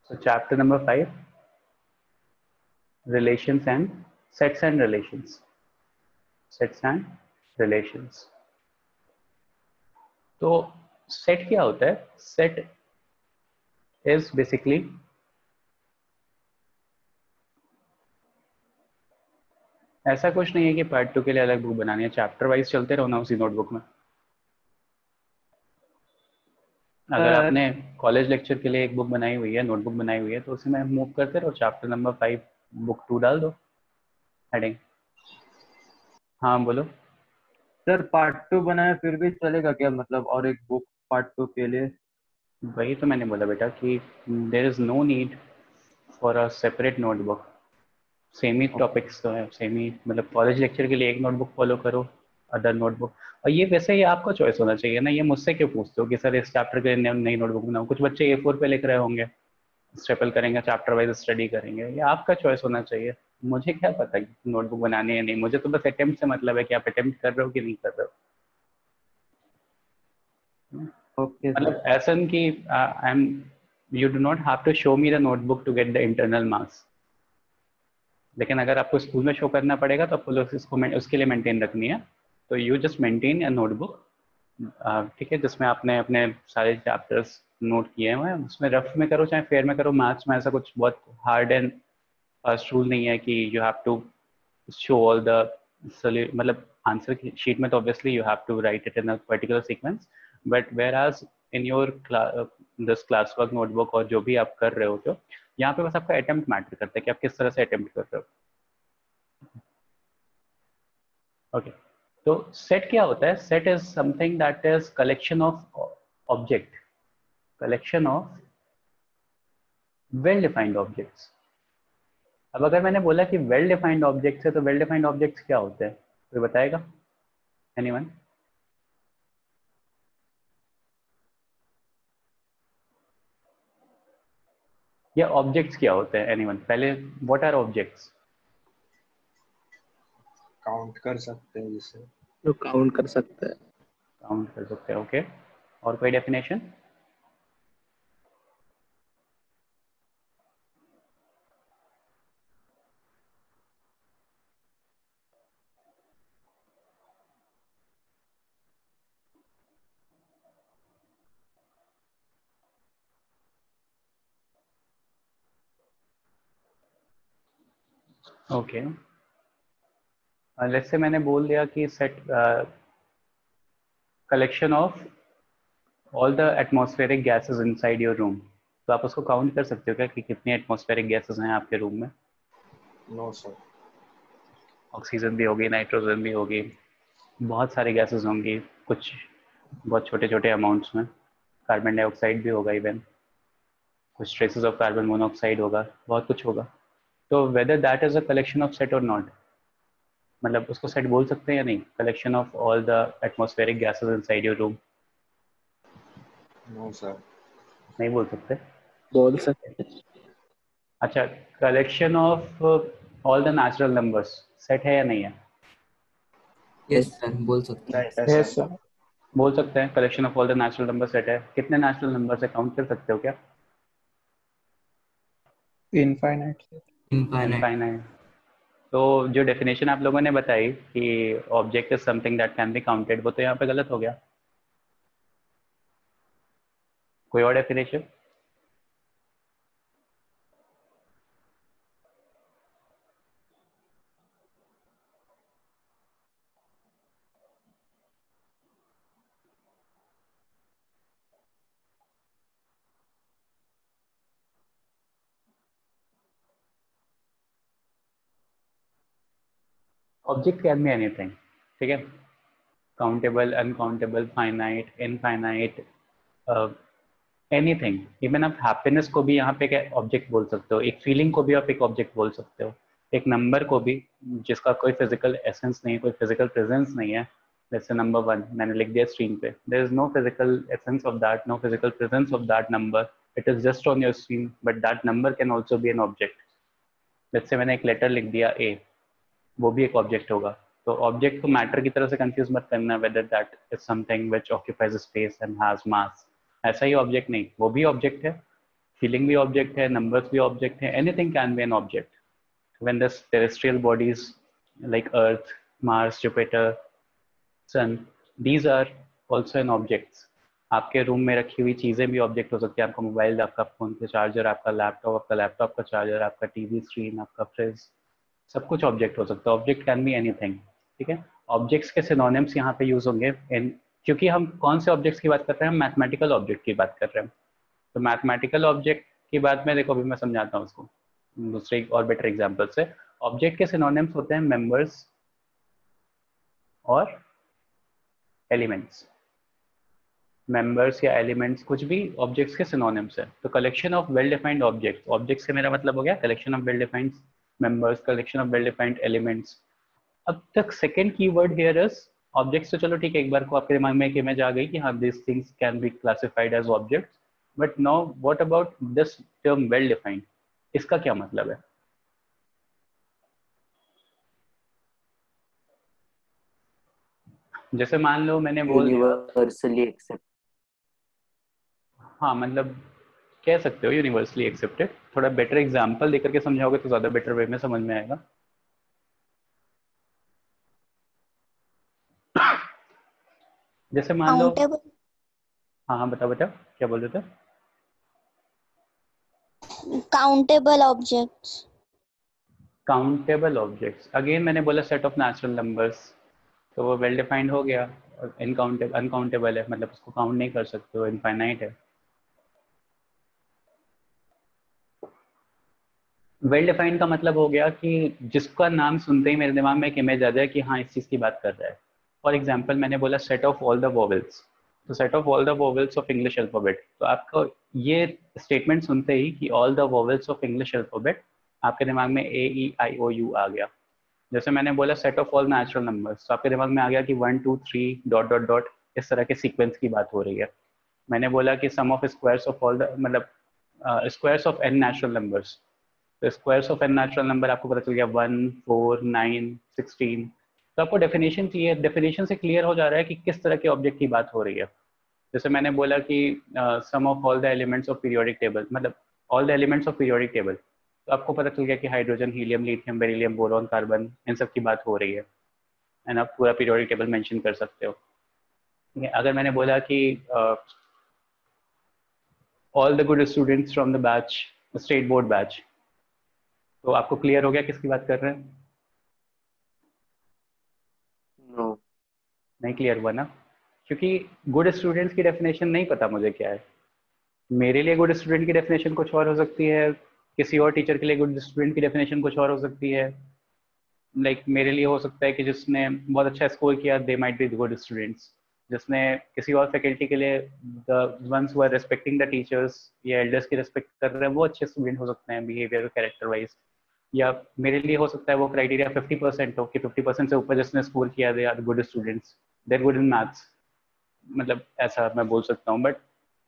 So chapter number 5, relations and sets and relations. Sets and relations. तो set क्या होता है? सेट इज बेसिकली ऐसा कुछ नहीं है कि पार्ट 2 के लिए अलग बुक बनानी है, चैप्टर वाइज चलते रहो ना उसी नोटबुक में। अगर आपने कॉलेज लेक्चर के लिए एक बुक बनाई हुई है, नोटबुक बनाई हुई है, तो उसी में मूव करते रहो। चैप्टर नंबर 5 बुक 2 डाल दो हेडिंग। हाँ बोलो सर। पार्ट 2 बनाया फिर भी चलेगा क्या, मतलब और एक बुक पार्ट 2 के लिए? वही तो मैंने बोला बेटा कि there is no need for a separate notebook. Same ही टॉपिक्स तो है, सेम ही, मतलब कॉलेज लेक्चर के लिए एक नोटबुक फॉलो करो, अदर नोटबुक। और ये वैसे ही आपका चॉइस होना चाहिए ना, ये मुझसे क्यों पूछते हो कि सर इस चैप्टर के लिए नई नोटबुक बनाओ। कुछ बच्चे A4 पे लिख रहे होंगे, स्टेपल करेंगे, चैप्टर वाइज स्टडी करेंगे, ये आपका चॉइस होना चाहिए। मुझे क्या पता कि नोटबुक बनानी है नहीं, मुझे तो बस अटेम्प्ट से मतलब है कि आप अटेम्प्ट कर रहे हो कि नहीं कर रहे हो। Okay sir. मतलब ऐसा नहीं कि I am, you do not have to show me the notebook to get the internal marks. लेकिन अगर आपको स्कूल में शो करना पड़ेगा तो आपको इसको उसके लिए मेंटेन रखनी है। तो you just maintain a notebook, ठीक है, जिसमें आपने अपने सारे चैप्टर्स नोट किए हुए हैं। उसमें रफ में करो चाहे फेयर में करो, मैथ्स में ऐसा कुछ बहुत हार्ड एंड फास्ट रूल नहीं है कि you have to show all the मतलब आंसर की शीट में तो obviously you have to write it in a particular sequence, but whereas in your this class work notebook और जो भी आप कर रहे हो, तो यहाँ पे बस आपका अटेम्प्ट मैटर करता है कि आप किस तरह से अटेम्प्ट कर रहे हो। ओके, तो सेट क्या होता है? Set is something that is collection of object, collection of well defined objects. अब अगर मैंने बोला कि वेल डिफाइंड ऑब्जेक्ट्स है, तो वेल डिफाइंड ऑब्जेक्ट्स क्या होते हैं, कोई बताएगा? एनीवन? ये ऑब्जेक्ट्स क्या होते हैं? एनीवन? पहले व्हाट आर ऑब्जेक्ट्स? काउंट कर सकते हैं जिसे। जो काउंट कर सकते हैं। काउंट कर सकते हैं, ओके। और कोई डेफिनेशन? ओके, लेट्स से मैंने बोल दिया कि set collection of all the atmospheric gases inside your room. तो आप उसको काउंट कर सकते हो क्या कि कितनी एटमॉस्फेरिक गैसेस हैं आपके रूम में? No sir. ऑक्सीजन भी होगी, नाइट्रोजन भी होगी, बहुत सारी गैसेस होंगी, कुछ बहुत छोटे छोटे अमाउंट्स में। कार्बन डाइऑक्साइड भी होगा, इवन कुछ ट्रेसेस ऑफ कार्बन मोनोऑक्साइड होगा, बहुत कुछ होगा। तो whether that is a collection of set और नॉट, मतलब उसको सेट बोल सकते हैं या नहीं? Collection of all the atmospheric gases inside your room. No sir. नहीं बोल सकते? बोल सकते हैं। अच्छा, collection of all the natural numbers set है या नहीं है? यस सर, बोल सकते हैं। Yes sir. बोल सकते हैं, collection of all the natural number set है। कितने नेचुरल नंबर से काउंट कर सकते हो क्या? इनफाइनाइट। इनफाइनाइट। इनफाइनाइट। तो जो डेफिनेशन आप लोगों ने बताई कि object is something that can be counted, वो तो यहाँ पे गलत हो गया। कोई और definition? Object can be anything, ठीक है, countable, uncountable, finite, infinite, anything. Even आप हैप्पीनेस को भी यहाँ पे क्या ऑब्जेक्ट बोल सकते हो, एक फीलिंग को भी आप एक ऑब्जेक्ट बोल सकते हो, एक नंबर को भी जिसका कोई फिजिकल एसेंस नहीं है, कोई फिजिकल प्रेजेंस नहीं है। जैसे नंबर 1 मैंने लिख दिया स्क्रीन पे, there is no physical essence of that, no physical presence of that number, it is just on your screen, but that number can also be an object. जैसे मैंने एक लेटर लिख दिया ए, वो भी एक ऑब्जेक्ट होगा। तो ऑब्जेक्ट को मैटर की तरह से कंफ्यूज मत करना, weather that is something which occupies space and has मास। ऐसा ही ऑब्जेक्ट नहीं, वो भी ऑब्जेक्ट है, फीलिंग भी ऑब्जेक्ट है, नंबर्स भी ऑब्जेक्ट है, anything can be an object when the terrestrial bodies like Earth, Mars, Jupiter, Sun, these are also an objects. आपके रूम में रखी हुई चीजें भी ऑब्जेक्ट हो सकती है, आपका मोबाइल, आपका फोन का चार्जर, आपका लैपटॉप का चार्जर, आपका टीवी स्क्रीन, आपका फ्रिज, सब कुछ ऑब्जेक्ट हो सकता है। ऑब्जेक्ट कैन बी एनीथिंग, ठीक है। ऑब्जेक्ट्स के सिनोनिम्स यहाँ पे यूज होंगे क्योंकि हम कौन से ऑब्जेक्ट्स की बात कर रहे हैं, हम मैथमेटिकल ऑब्जेक्ट की बात कर रहे हैं। तो मैथमेटिकल ऑब्जेक्ट की बात में देखो, अभी मैं समझाता हूँ उसको दूसरे और बेटर एग्जांपल से। ऑब्जेक्ट के सिनोनिम्स होते हैं मेंबर्स और एलिमेंट्स। मेंबर्स या एलिमेंट्स कुछ भी ऑब्जेक्ट्स के सिनोनिम्स है। तो collection of well defined objects, objects से मेरा मतलब हो गया collection of well defined members, collection of well defined elements. अब तक second keyword here is objects. तो चलो ठीक है, एक बार को आपके दिमाग में एक इमेज आ गई कि हाँ this things can be classified as objects, but now what about this term well defined, इसका क्या मतलब है? जैसे मान लो मैंने बोल दिया, यूनिवर्सली एक्सेप्ट। हाँ मतलब कह सकते हो यूनिवर्सली एक्सेप्टेड। थोड़ा बेटर एग्जांपल देकर के समझाओगे तो ज्यादा बेटर वे में समझ में आएगा। जैसे मान लो, काउंटेबल हाँ हाँ बताओ बताओ क्या बोल रहे थे? Countable objects. Countable objects, again मैंने बोला सेट ऑफ नेचुरल नंबर्स, तो वो वेल डिफाइंड हो गया। इनकाउंटेबल अनकाउंटेबल है, मतलब उसको काउंट नहीं कर सकते हो, इनफाइनाइट है। वेल डिफाइंड का मतलब हो गया कि जिसका नाम सुनते ही मेरे दिमाग में एक इमेज आ जाए कि हाँ इस चीज की बात कर रहा है। फॉर एग्जाम्पल मैंने बोला set of all the vowels, तो set of all the vowels of English alphabet, तो आपको ये स्टेटमेंट सुनते ही कि all the vowels of English alphabet, आपके दिमाग में AEIOU आ गया। जैसे मैंने बोला set of all natural numbers, तो आपके दिमाग में आ गया कि 1 2 3 डॉट डॉट डॉट, इस तरह के सीक्वेंस की बात हो रही है। मैंने बोला कि sum of squares of all the, मतलब squares of n natural numbers, तो squares of n natural number आपको पता चल गया 1 4 9 16। तो आपको डेफिनेशन चाहिए, डेफिनेशन से क्लियर हो जा रहा है कि किस तरह के ऑब्जेक्ट की बात हो रही है। जैसे मैंने बोला कि sum of all the elements of periodic table, मतलब all the elements of periodic table, तो आपको पता चल गया कि hydrogen, helium, lithium, beryllium, boron, carbon, इन सब की बात हो रही है एंड आप पूरा पीरियोडिक टेबल मेंशन कर सकते हो। ठीक है, अगर मैंने बोला कि all the good students from the batch, state board batch, तो आपको क्लियर हो गया किसकी बात कर रहे हैं? नो। नहीं क्लियर हुआ ना, क्योंकि गुड स्टूडेंट्स की डेफिनेशन नहीं पता मुझे क्या है। मेरे लिए गुड स्टूडेंट की डेफिनेशन कुछ और हो सकती है, किसी और टीचर के लिए गुड स्टूडेंट की डेफिनेशन कुछ और हो सकती है। लाइक मेरे लिए हो सकता है कि जिसने बहुत अच्छा स्कोर किया they might be good students, जिसने किसी और फैकल्टी के लिए the ones who are respecting the teachers या एल्डर्स की रिस्पेक्ट कर रहे हैं वो अच्छे स्टूडेंट हो सकते हैं बिहेवियर कैरेक्टर वाइज। या मेरे लिए हो सकता है वो क्राइटेरिया 50% हो कि 50% से ऊपर जिसने स्कोर किया they are good students, they are good in maths, मतलब ऐसा मैं बोल सकता हूँ। बट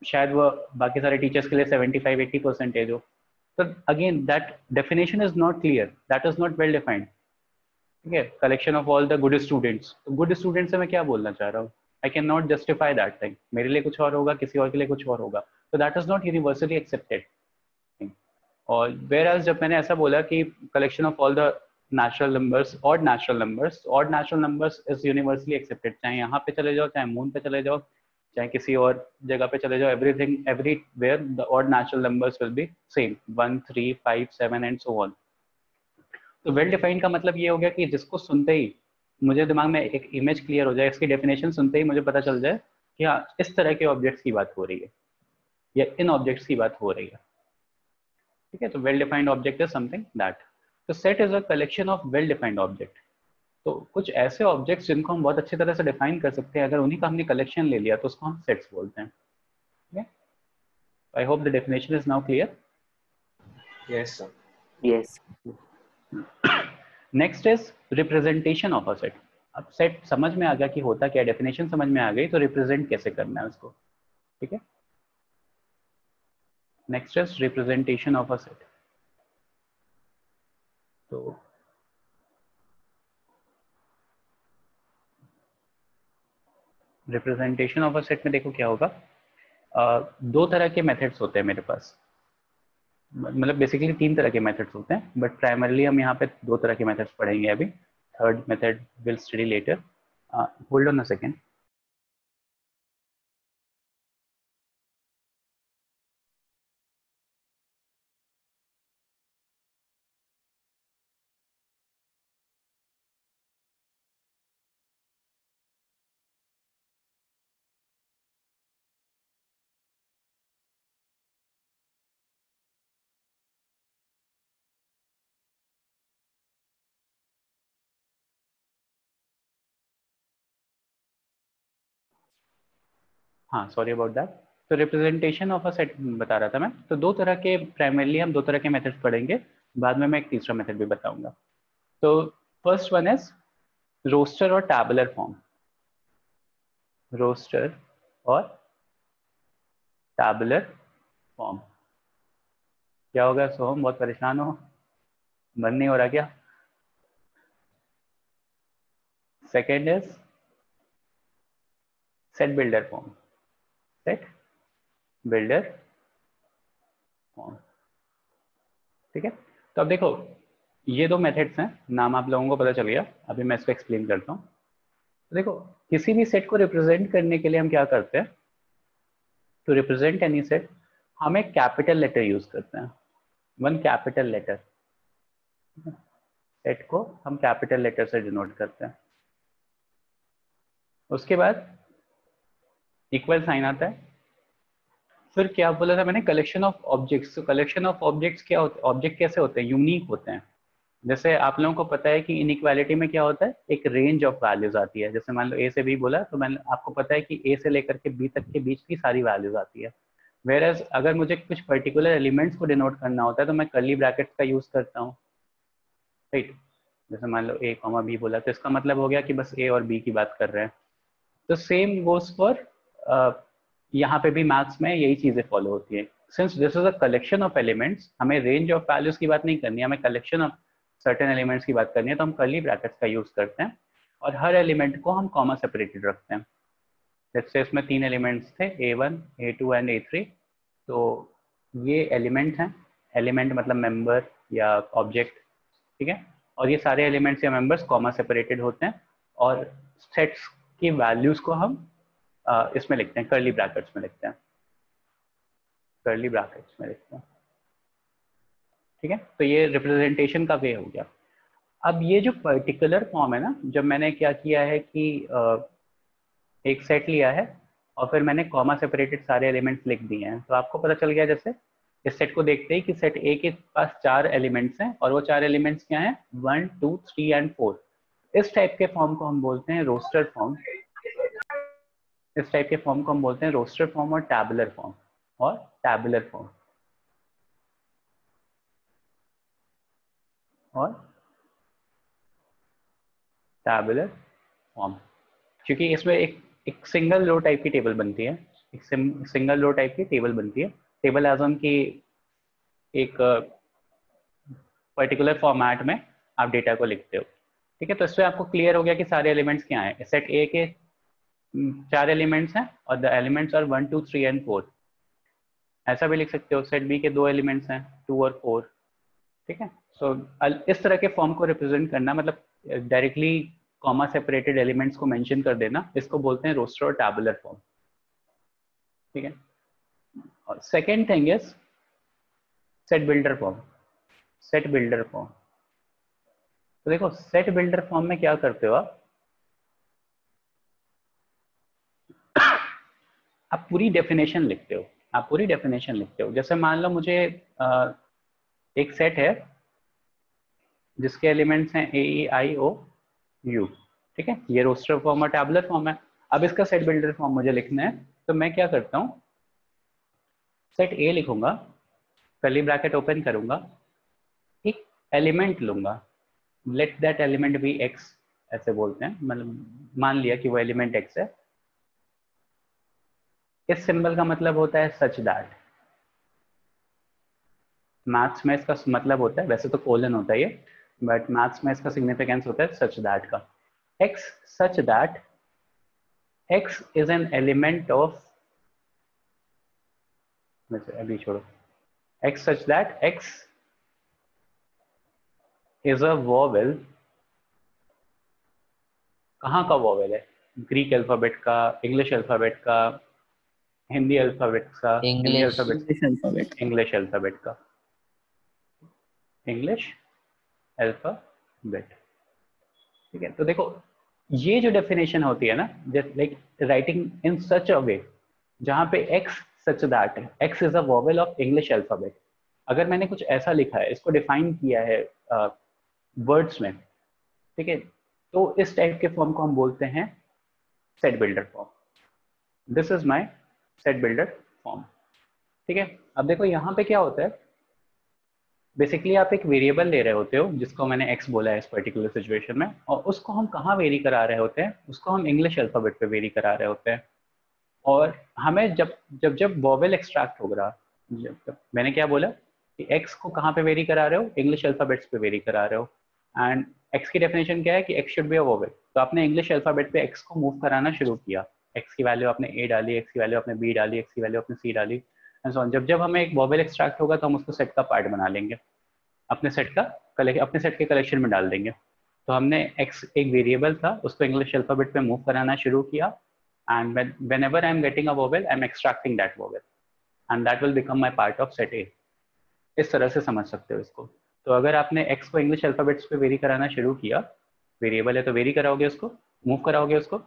शायद वो बाकी सारे टीचर्स के लिए 75-80% हो। तो again that definition is not clear, that is not well defined. ठीक है, collection of all the good students, तो गुड स्टूडेंट से मैं क्या बोलना चाह रहा हूँ? I can not justify that thing, मेरे लिए कुछ और होगा, किसी और के लिए कुछ और होगा, तो that is not universally accepted. और वेयर एज जब मैंने ऐसा बोला कि collection of all the natural numbers, odd natural numbers is universally accepted, चाहे यहाँ पे चले जाओ, चाहे मून पे चले जाओ, चाहे किसी और जगह पे चले जाओ, everything everywhere the odd natural numbers will be same, 1 3 5 7 and so on. तो वेल डिफाइंड का मतलब ये हो गया कि जिसको सुनते ही मुझे दिमाग में एक इमेज क्लियर हो जाए, इसकी डेफिनेशन सुनते ही मुझे पता चल जाए कि हाँ इस तरह के ऑब्जेक्ट्स की बात हो रही है या इन ऑब्जेक्ट्स की बात हो रही है। ठीक है, तो well defined object is something that. तो set is a collection of well defined object. तो कुछ ऐसे ऑब्जेक्ट्स जिनको हम बहुत अच्छी तरह से डिफाइन कर सकते हैं, अगर उन्हीं का हमने कलेक्शन ले लिया तो उसको हम सेट्स बोलते हैं। ठीक है, I hope the definition is now clear. Yes sir. Yes. Next is representation of a set. अब सेट समझ में आ गया कि होता क्या, डेफिनेशन समझ में आ गई, तो रिप्रेजेंट कैसे करना है उसको। ठीक है, next is representation of a set. तो रिप्रेजेंटेशन ऑफ अ सेट में देखो क्या होगा, दो तरह के मेथड्स होते हैं मेरे पास। मतलब बेसिकली 3 तरह के मेथड्स होते हैं, बट प्राइमरली हम यहाँ पे 2 तरह के मेथड्स पढ़ेंगे अभी. Third method will study letter. Hold on a second. हाँ, सॉरी अबाउट दैट. तो रिप्रेजेंटेशन ऑफ अ सेट बता रहा था मैं. तो 2 तरह के, प्राइमरली हम 2 तरह के मेथड्स पढ़ेंगे, बाद में मैं एक तीसरा मेथड भी बताऊंगा. तो फर्स्ट वन इज रोस्टर और टैबुलर फॉर्म. रोस्टर और टैबुलर फॉर्म. क्या होगा सोहम, बहुत परेशान हो? मन नहीं हो रहा क्या? Second is set builder form. Set builder form. ठीक है. तो अब देखो, ये 2 मेथड्स हैं, नाम आप लोगों को पता चल गया. अभी मैं इसको एक्सप्लेन करता हूँ. तो देखो, किसी भी सेट को रिप्रेजेंट करने के लिए हम क्या करते हैं? टू रिप्रेजेंट एनी सेट हम एक कैपिटल लेटर यूज करते हैं. One capital letter. सेट को हम कैपिटल लेटर से डिनोट करते हैं. उसके बाद इक्वल साइन आता है. फिर क्या बोला था मैंने? Collection of objects. तो कलेक्शन ऑफ ऑब्जेक्ट्स क्या होते हैं? ऑब्जेक्ट कैसे होते हैं? यूनिक होते हैं. जैसे आप लोगों को पता है कि इनइक्वालिटी में क्या होता है? एक रेंज ऑफ वैल्यूज आती है. जैसे मान लो ए से बी बोला, तो मैंने आपको पता है कि ए से लेकर के बी तक के बीच की सारी वैल्यूज आती है. वेयर अगर मुझे कुछ पर्टिकुलर एलिमेंट्स को डिनोट करना होता है तो मैं कर्ली ब्रैकेट्स का यूज करता हूँ. राइट. जैसे मान लो ए कॉमा बी बोला, तो इसका मतलब हो गया कि बस ए और बी की बात कर रहे हैं. तो सेम गोज फॉर यहाँ पे भी मैथ्स में यही चीजें फॉलो होती है. Since this is a collection of elements, हमें रेंज ऑफ वैल्यूज की बात नहीं करनी है, हमें कलेक्शन ऑफ सर्टेन एलिमेंट्स की बात करनी है, तो हम कर्ली ब्रैकेट्स का यूज करते हैं. और हर एलिमेंट को हम कॉमा सेपरेटेड रखते हैं. जैसे इसमें 3 एलिमेंट्स थे, A1, A2 एंड A3. तो ये एलिमेंट हैं. एलिमेंट मतलब मेंबर या ऑब्जेक्ट. ठीक है. और ये सारे एलिमेंट्स या मेंबर्स कॉमा सेपरेटेड होते हैं. और सेट्स की वैल्यूज को हम इसमें लिखते हैं, कर्ली ब्रैकेट्स में लिखते हैं. कर्ली ब्रैकेट्स में लिखते हैं. ठीक है. तो ये रिप्रेजेंटेशन का वे हो गया. अब ये जो पर्टिकुलर फॉर्म है ना, जब मैंने क्या किया है कि एक सेट लिया है और फिर मैंने कॉमा सेपरेटेड सारे एलिमेंट्स लिख दिए हैं, तो आपको पता चल गया जैसे इस सेट को देखते ही कि सेट ए के पास 4 एलिमेंट्स हैं, और वो 4 एलिमेंट्स क्या हैं? 1, 2, 3 एंड 4. इस टाइप के फॉर्म को हम बोलते हैं रोस्टर फॉर्म. इस टाइप के फॉर्म को हम बोलते हैं रोस्टर फॉर्म और टैबुलर फॉर्म. और टैबुलर फॉर्म और टैबुलर फॉर्म. क्योंकि इसमें एक सिंगल रो टाइप की टेबल बनती है. एक सिंगल रो टाइप की टेबल बनती है. टेबल एज ऑन की एक पर्टिकुलर फॉर्मेट में आप डेटा को लिखते हो. ठीक है. तो इससे आपको क्लियर हो गया कि सारे एलिमेंट्स क्या हैं. सेट ए के 4 एलिमेंट्स हैं और द एलिमेंट्स आर 1, 2, 3 एंड 4. ऐसा भी लिख सकते हो, सेट बी के 2 एलिमेंट्स हैं, 2 और 4. ठीक है. सो इस तरह के फॉर्म को रिप्रेजेंट करना, मतलब डायरेक्टली कॉमा सेपरेटेड एलिमेंट्स को मेंशन कर देना, इसको बोलते हैं रोस्टर और टैबुलर फॉर्म. ठीक है. और second thing is set builder form. Set builder form. तो देखो, सेट बिल्डर फॉर्म में क्या करते हो आप पूरी डेफिनेशन लिखते हो. आप पूरी डेफिनेशन लिखते हो. जैसे मान लो मुझे एक सेट है जिसके एलिमेंट्स हैं ए ई आई ओ यू. ठीक है. ये रोस्टर फॉर्म और टैबुलर फॉर्म है. अब इसका सेट बिल्डर फॉर्म मुझे लिखना है, तो मैं क्या करता हूँ? सेट ए लिखूंगा, कर्ली ब्रैकेट ओपन करूंगा, एक एलिमेंट लूंगा, let that element be x, ऐसे बोलते हैं, मतलब मान लिया कि वो एलिमेंट एक्स है. इस सिंबल का मतलब होता है सच दैट. मैथ्स में इसका मतलब होता है, वैसे तो कोलन होता है ये, बट मैथ्स में इसका सिग्निफिकेंस होता है सच दैट का. X such that x is an element of, अभी छोड़ो, x such that x is a vowel. कहाँ का वॉवेल है? ग्रीक अल्फाबेट का, इंग्लिश अल्फाबेट का, हिंदी अल्फाबेट का, Hindi alphabet, English alphabet. English alphabet का, इंग्लिश अल्फाबेट। ठीक है, तो देखो ये जो डेफिनेशन होती है ना, जस्ट लाइक राइटिंग इन सच अ वे जहाँ पे x such that x is a vowel of English alphabet. अगर मैंने कुछ ऐसा लिखा है, इसको डिफाइन किया है वर्ड्स में, ठीक है, तो इस टाइप के फॉर्म को हम बोलते हैं set builder form. This is my set builder form. ठीक है, अब देखो यहाँ पे क्या होता है, बेसिकली आप एक वेरिएबल ले रहे होते हो जिसको मैंने x बोला है इस पर्टिकुलर सिचुएशन में, और उसको हम कहाँ वेरी करा रहे होते हैं? उसको हम इंग्लिश अल्फाबेट पे वेरी करा रहे होते हैं। और हमें जब जब जब वॉवेल एक्सट्रैक्ट होगा, जब मैंने क्या बोला कि x को कहाँ पे वेरी करा रहे हो? इंग्लिश अल्फाबेट्स पे वेरी करा रहे हो। एंड x की डेफिनेशन क्या है कि x should be a vowel. तो आपने इंग्लिश अल्फाबेट पे x को मूव कराना शुरू किया, x की वैल्यू आपने a डाली, x की वैल्यू आपने b डाली, x की वैल्यू आपने c डाली, एंड सो ऑन। जब जब हमें एक वॉवेल एक्सट्रैक्ट होगा तो हम उसको सेट का पार्ट बना लेंगे, अपने सेट के कलेक्शन में डाल देंगे। तो हमने x एक वेरिएबल था, उसको इंग्लिश अल्फाबेट पे मूव कराना शुरू किया, and whenever I am getting a vowel, I am extracting that vowel, and that will become my part of set A। इस तरह से समझ सकते हो इसको। तो अगर आपने x को इंग्लिश अल्फाबेट्स पे वेरी कराना शुरू किया, वेरिएबल है तो वेरी कराओगे उसको, मूव कराओगे उसको,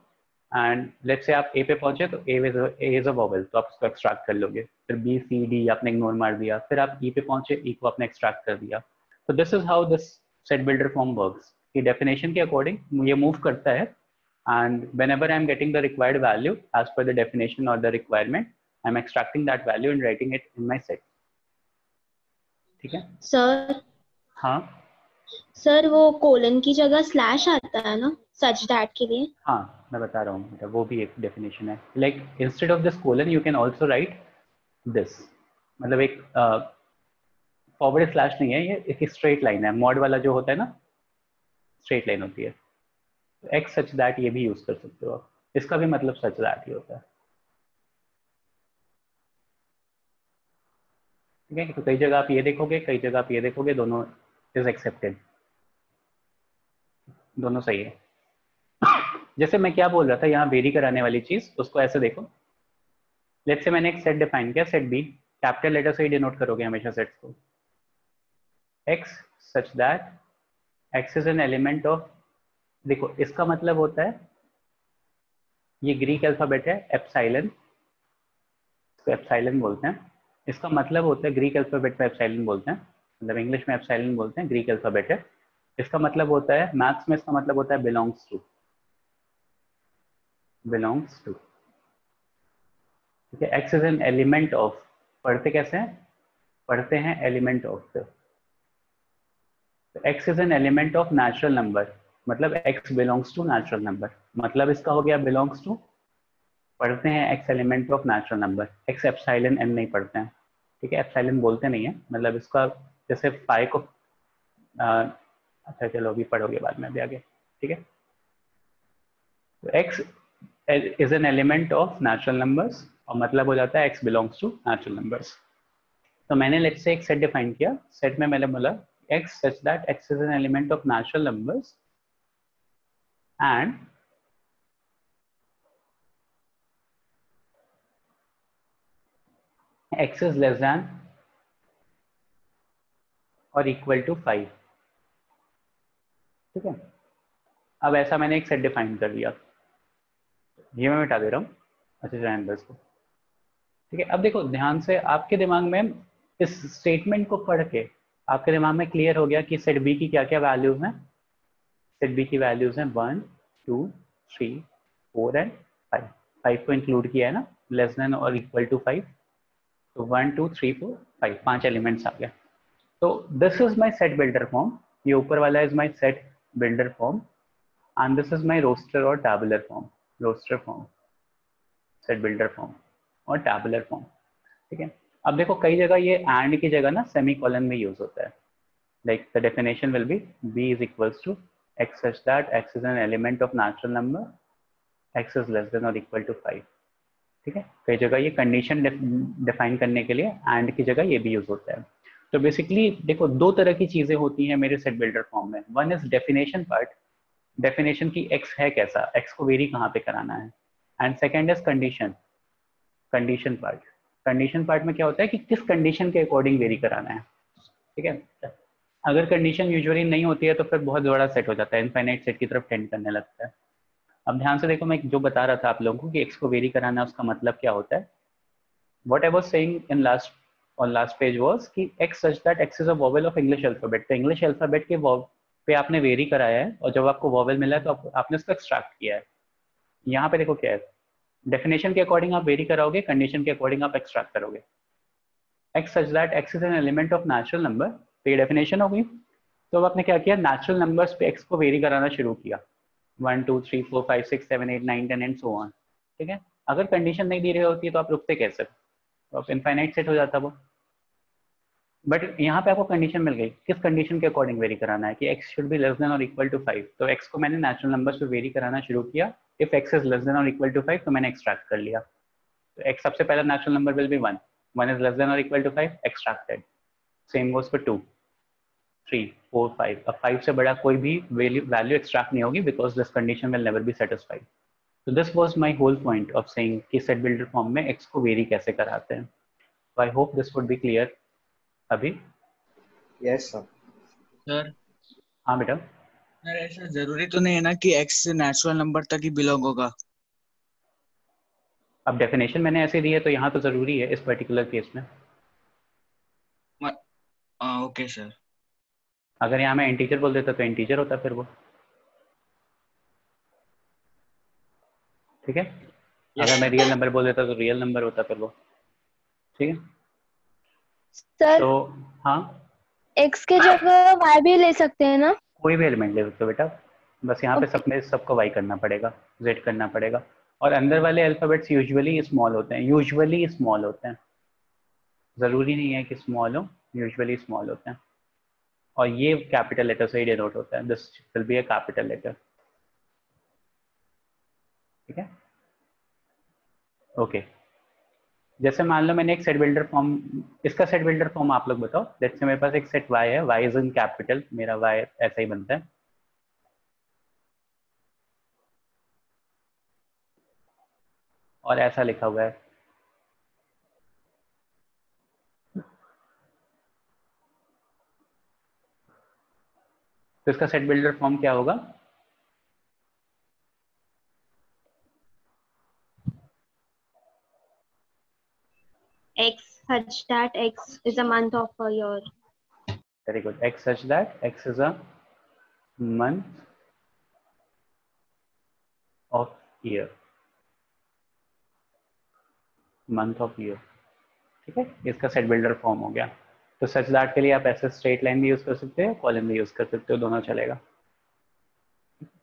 एंड लेट्स से आप a पे पहुंचे तो a इज अ वॉवेल, तो आप उसको एक्सट्रैक्ट कर लोगे। फिर b c d आपने इग्नोर मार दिया, फिर आप e पे पहुंचे, e को आपने एक्सट्रैक्ट कर दिया। तो this is how this set builder form works. ये डेफिनेशन के अकॉर्डिंग ये मूव करता है, and whenever I am getting the required value as per the definition or the requirement, I am extracting that value and writing it in my set। ठीक है sir हाँ sir वो colon की जगह slash आता है ना सच दैट के लिए? हाँ, मैं बता रहा हूँ बेटा, वो भी एक डेफिनेशन है। Like instead of this colon you can also right this, मतलब एक फॉरवर्ड स्लैश नहीं है, ये एक स्ट्रेट लाइन है। मॉड वाला जो होता है ना, स्ट्रेट लाइन होती है। तो एक्स सच दैट ये भी यूज कर सकते हो आप, इसका भी मतलब सच दैट ही होता है। ठीक है, तो कई जगह आप ये देखोगे, कई जगह आप ये देखोगे, दोनों इज एक्सेप्टेड, दोनों सही है। जैसे मैं क्या बोल रहा था, यहाँ वेरी कराने वाली चीज, उसको ऐसे देखो। लेट्स से मैंने एक सेट डिफाइन किया, सेट बी, कैपिटल लेटर से ही डिनोट करोगे हमेशा सेट्स को। X such that x is an element of, देखो इसका मतलब होता है, ये ग्रीक अल्फाबेट है एप्सिलॉन, इसको एप्सिलॉन बोलते हैं। इसका मतलब होता है, ग्रीक अल्फाबेट में एप्सिलॉन बोलते हैं, मतलब इंग्लिश में एप्सिलॉन बोलते हैं, ग्रीक अल्फाबेट है। इसका मतलब होता है, मैथ्स में इसका मतलब होता है बिलोंग्स टू, बिलोंग्स टू। ठीक है, X is an element of, पढ़ते कैसे हैं? पढ़ते हैं एलिमेंट ऑफ से। तो x is an element of natural number, मतलब X belongs to natural number, मतलब इसका हो गया बिलोंग्स टू। पढ़ते हैं X element of natural number, X epsilon N नहीं पढ़ते हैं। ठीक है, एप्सिलॉन बोलते नहीं है, मतलब इसका जैसे फाई को अच्छा चलो अभी पढ़ोगे बाद में, अभी आगे। ठीक है, तो x is an element of natural numbers, और मतलब हो जाता है x belongs to natural numbers. तो मैंने लेट्स से एक सेट डिफाइन किया, सेट में मैंने बोला x such that x is an element of natural numbers and x is less than और इक्वल टू 5। ठीक है, अब ऐसा मैंने एक सेट डिफाइन कर लिया, ये मैं मिटा दे रहा हूँ। अच्छा रहने दो इसको। ठीक है, अब देखो ध्यान से, आपके दिमाग में इस स्टेटमेंट को पढ़ के आपके दिमाग में क्लियर हो गया कि सेट बी की क्या क्या वैल्यूज हैं। सेट बी की वैल्यूज हैं 1 2 3 4 एंड 5। 5 को इंक्लूड किया है ना, लेस देन और इक्वल टू 5। तो 1 2 3 4 5, 5 एलिमेंट्स आ गए। तो this is my set builder form, ये ऊपर वाला is my set builder form, and this is my roster और tabular form, roster form, set builder form और टैबुलर फॉर्म। ठीक है, अब देखो कई जगह ये एंड की जगह ना सेमी कॉलन में यूज होता है। Like the definition will be b is equals to x such that x is an element of natural number, x is less than or equal to 5। ठीक है। कई जगह ये कंडीशन डिफाइन करने के लिए एंड की जगह ये भी यूज होता है। तो बेसिकली देखो दो तरह की चीजें होती हैं मेरे सेट बिल्डर फॉर्म में। One is definition part, definition की एक्स है कैसा, एक्स को वेरी कहाँ पे कराना है। And second is condition, condition part. Condition part में क्या होता है कि किस कंडीशन के अकॉर्डिंग वेरी कराना है। ठीक है। अगर कंडीशन यूजुअली नहीं होती है तो फिर बहुत बड़ा सेट हो जाता है, इनफाइनाइट सेट की तरफ टेंड करने लगता है। अब ध्यान से देखो, मैं जो बता रहा था आप लोगों को कि एक्स को वेरी कराना है, उसका मतलब क्या होता है। What I was saying in last page was कि x such that x is a vowel of English alphabet। तो English alphabet के पे आपने वेरी कराया है और जब आपको वॉवल मिला है तो आपने उसको एक्सट्रैक्ट किया है। यहाँ पे देखो क्या है, डेफिनेशन के अकॉर्डिंग आप वेरी कराओगे, कंडीशन के अकॉर्डिंग आप एक्सट्रैक्ट करोगे। x such that x is an element of natural number, तो ये डेफिनेशन हो गई। तो अब आपने क्या किया, नेचुरल नंबर्स पे x को वेरी कराना शुरू किया, 1 2 3 4 5 6 7 8 9 10 एंड सो ऑन। ठीक है। अगर कंडीशन नहीं दी रही होती तो आप रुकते कैसे, तो आप इनफाइनाइट सेट हो जाता वो। बट यहाँ पे आपको कंडीशन मिल गई, किस कंडीशन के अकॉर्डिंग वेरी कराना है कि x should be less than और इक्वल टू 5। तो x को मैंने नेचुरल नंबर्स पे वेरी कराना शुरू किया। If x is less than और इक्वल टू 5 तो मैंने एक्सट्रैक्ट कर लिया। तो x सबसे पहला natural number will be 1, 1 is less than और equal to 5, extracted. Same goes for 2 3 4 5। अब 5 से बड़ा कोई भी वैल्यू एक्सट्रैक्ट नहीं होगी because this condition will never be satisfied. तो this was my whole point of saying कि सेट बिल्डर फॉर्म में x को वेरी कैसे कराते हैं। So I hope this would be clear अभी। Yes, sir. सर हाँ बेटा। सर ऐसा जरूरी तो नहीं है ना कि एक्स नेचुरल नंबर तक ही बिलोंग होगा। अब डेफिनेशन मैंने ऐसे दी है तो यहाँ तो जरूरी है इस पर्टिकुलर केस में। Okay sir. अगर यहाँ मैं इंटीजर बोल देता तो इंटीजर होता फिर वो। ठीक है। अगर मैं रियल नंबर बोल देता तो रियल नंबर होता फिर वो। ठीक है। सर तो हाँ, x के जगह y भी ले सकते हैं ना? कोई भी एलिमेंट ले सकते हो बेटा, बस यहाँ पे सब में सबको वाई करना पड़ेगा, जेड करना पड़ेगा। और अंदर वाले अल्फाबेट्स यूजुअली स्मॉल होते हैं, यूजुअली स्मॉल होते हैं, जरूरी नहीं है कि स्मॉल हो, यूजुअली स्मॉल होते हैं। और ये कैपिटल लेटर से ही डिनोट होता है, this will be a capital letter. ठीक है। ओके। जैसे मान लो मैंने एक सेट बिल्डर फॉर्म, इसका सेट बिल्डर फॉर्म आप लोग बताओ। जैसे मेरे पास एक सेट y है, y इज इन कैपिटल, मेरा y ऐसा ही बनता है। और ऐसा लिखा हुआ है। तो इसका सेट बिल्डर फॉर्म क्या होगा, x such that x is a month of a year. Very good. x such that x is a month of year, month of year. ठीक है। इसका सेट बिल्डर फॉर्म हो गया। तो सच दैट के लिए आप ऐसे स्ट्रेट लाइन भी यूज कर सकते हो, कॉलम भी यूज कर सकते हो, दोनों चलेगा।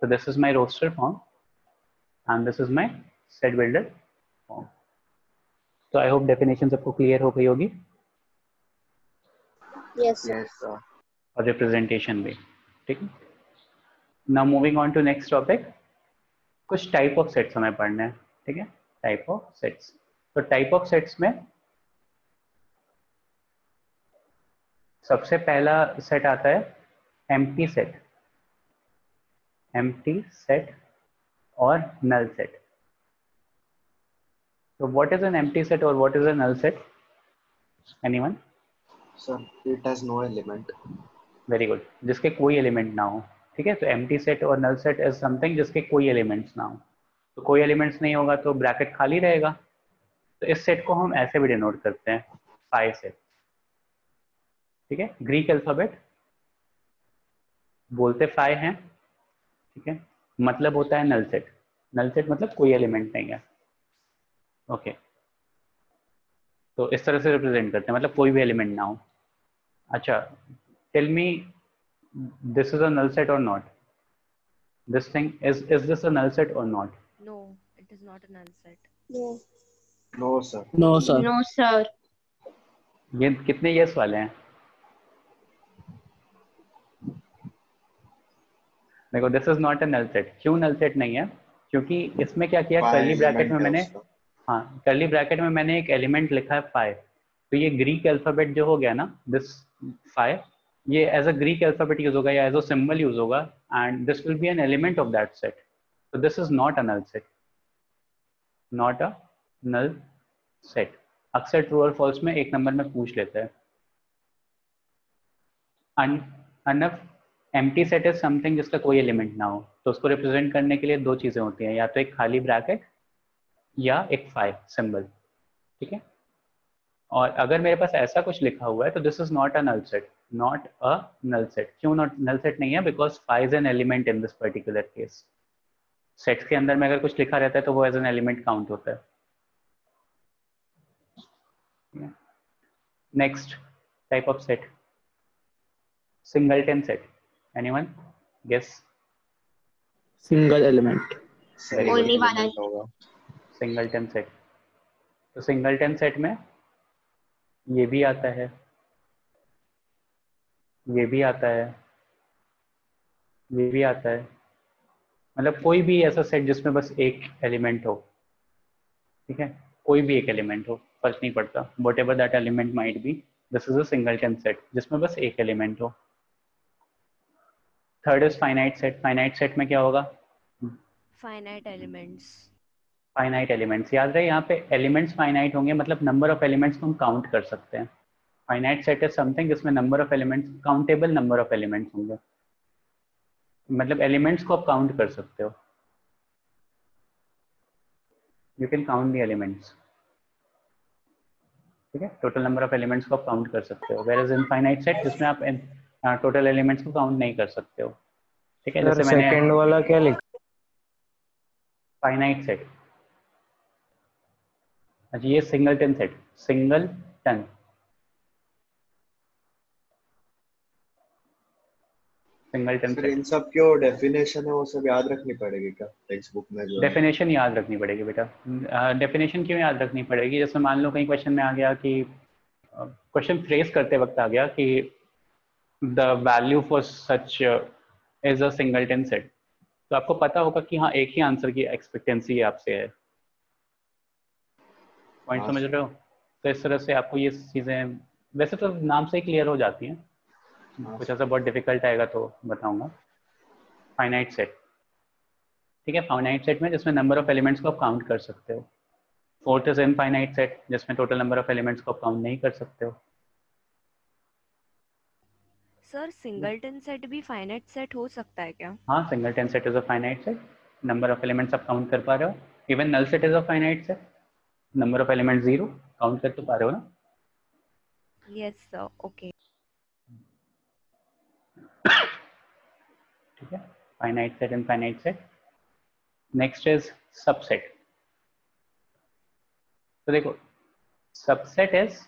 तो this is my roster form and this is my set builder form. तो आई होप डेफिनेशन सबको क्लियर हो गई होगी Yes. Yes, sir. और रिप्रेजेंटेशन भी। ठीक है। Now moving on to next topic, कुछ टाइप ऑफ सेट्स हमें पढ़ने हैं। ठीक है। Type of sets. तो टाइप ऑफ सेट्स में सबसे पहला सेट आता है एम्प्टी सेट, एम्प्टी सेट और नल सेट। तो what is an empty set और what is a null set, anyone? Sir, it has no element. Very good, जिसके कोई एलिमेंट ना हो। ठीक है। तो एम्प्टी सेट और नल सेट इज समथिंग जिसके कोई एलिमेंट्स ना हो। तो कोई एलिमेंट्स नहीं होगा तो ब्रैकेट खाली रहेगा। तो इस सेट को हम ऐसे भी डिनोट करते हैं, फाई सेट। ठीक है। ग्रीक अल्फाबेट बोलते फाई हैं। ठीक है। मतलब होता है नल सेट, नल सेट मतलब कोई एलिमेंट नहीं है। ओके। तो इस तरह से रिप्रेजेंट करते हैं, मतलब कोई भी एलिमेंट ना हो। अच्छा, tell me, this is a null set और not? This thing is this a null set और not? No, it is not a null set. No. No, sir. No, sir. No, sir. ये कितने yes वाले हैं? देखो, this is not a null set. क्यों null set नहीं है? क्योंकि इसमें क्या किया, Why कर्ली ब्रैकेट में element है मैंने, उसका? हाँ, कर्ली ब्रैकेट में मैंने एक एलिमेंट लिखा है 5, तो ये ग्रीक अल्फाबेट जो हो गया ना, दिस 5, ये as a Greek alphabet use होगा या एज अ सिंबल यूज होगा, and this will be an element of that set, तो this is not a null set, not a null set. अक्सर ट्रू और फॉल्स में एक number में पूछ लेते हैं। अनफ एम्प्टी सेट इज समथिंग जिसका कोई एलिमेंट ना हो, तो उसको रिप्रेजेंट करने के लिए दो चीजें होती हैं, या तो एक खाली ब्रैकेट या एक 5 सिंबल, ठीक है। और अगर मेरे पास ऐसा कुछ लिखा हुआ है तो this is not a null set, not a null set. क्यों नॉट नल सेट नहीं है? Because 5 is an element in this particular case. Sets के अंदर में अगर कुछ लिखा रहता है तो वो एज एन एलिमेंट काउंट होता है। Next type of set, singleton set. Anyone guess? Single element. Very single good, Only one element element. होगा। Singleton set. तो सिंगलटन सेट में ये भी आता है, ये भी आता है, ये भी आता है, मतलब कोई भी ऐसा सेट जिसमें बस एक एलिमेंट हो, ठीक है, कोई भी एक एलिमेंट हो, फर्क नहीं पड़ता, what ever that element might be, this is a singleton set जिसमें बस एक एलिमेंट हो। Third is finite set. Finite set में क्या होगा? Finite elements. Finite elements. याद रहे यहाँ पे एलिमेंट्स फाइनाइट होंगे, मतलब नंबर ऑफ एलिमेंट्स को हम काउंट कर सकते हैं। फाइनाइट सेट इज समथिंग जिसमें number of elements, countable number of elements होंगे, मतलब एलिमेंट्स को आप काउंट कर सकते हो, you can count the elements, ठीक है, टोटल नंबर ऑफ एलिमेंट्स को आप काउंट कर सकते हो। वेयर इज इनफाइनाइट सेट जिसमें आप टोटल एलिमेंट्स को काउंट नहीं कर सकते हो, ठीक है। सर जैसे मैंने सेकंड वाला क्या लिखा? फाइनाइट सेट, अच्छा ये singleton set, singleton, singleton sir set. इन सब की डेफिनेशन है वो सब याद रखनी पड़ेगी क्या टेक्स्ट बुक में जो है? डेफिनेशन याद रखनी पड़ेगी बेटा। डेफिनेशन क्यों याद रखनी पड़ेगी? जैसे मान लो कहीं क्वेश्चन में आ गया कि, क्वेश्चन फ्रेज करते वक्त आ गया कि the value for such is a singleton set, तो आपको पता होगा कि हाँ एक ही आंसर की एक्सपेक्टेंसी आपसे है। पॉइंट हाँ समझ सर। रहे हो? तो इस तरह से आपको ये चीज़ें वैसे तो नाम से ही क्लियर हो जाती हैं, हाँ कुछ सर। ऐसा बहुत डिफिकल्ट आएगा तो बताऊंगा। फाइनाइट सेट, ठीक है, फाइनाइट सेट में जिसमें नंबर ऑफ एलिमेंट्स को आप काउंट कर सकते हो। फोर्थ इज इनफाइनाइट सेट जिसमें टोटल नंबर ऑफ एलिमेंट्स को आप काउंट नहीं कर सकते हो। Sir, singleton set भी finite set हो सकता है क्या? हाँ, singleton set is a finite set, number of elements आप काउंट कर पा रहे हो। Even null set is a finite set, number of elements 0, count कर तो पा रहे हो ना। Yes, sir. Okay. ठीक है, finite set, infinite set. Next is subset. तो देखो सबसेट इज,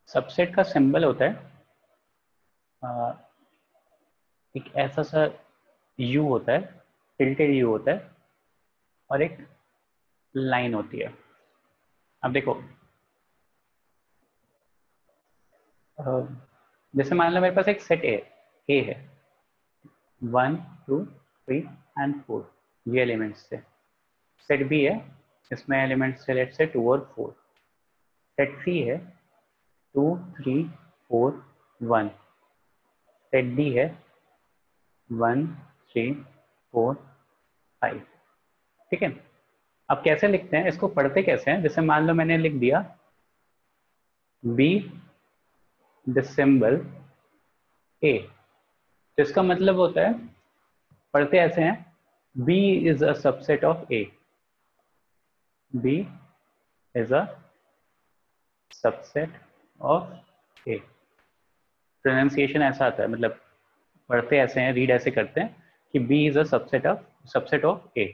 सबसेट का सिंबल होता है एक ऐसा सा यू होता है, टिल्टेड यू होता है, और एक लाइन होती है। अब देखो जैसे मान लो मेरे पास एक सेट ए है, 1 2 3 एंड 4, ये एलिमेंट्स थे। सेट बी है, इसमें एलिमेंट्स थे लेट्स से 2 और 4। सेट सी है 2 3 4 1। सेट डी है 1 3 4 5, ठीक है। अब कैसे लिखते हैं इसको, पढ़ते कैसे हैं? जैसे मान लो मैंने लिख दिया बी डिसम्बल ए, तो इसका मतलब होता है, पढ़ते ऐसे हैं, B is a subset of A, B is a subset of A। Pronunciation ऐसा आता है, मतलब पढ़ते ऐसे हैं, रीड ऐसे करते हैं कि B is a subset of A।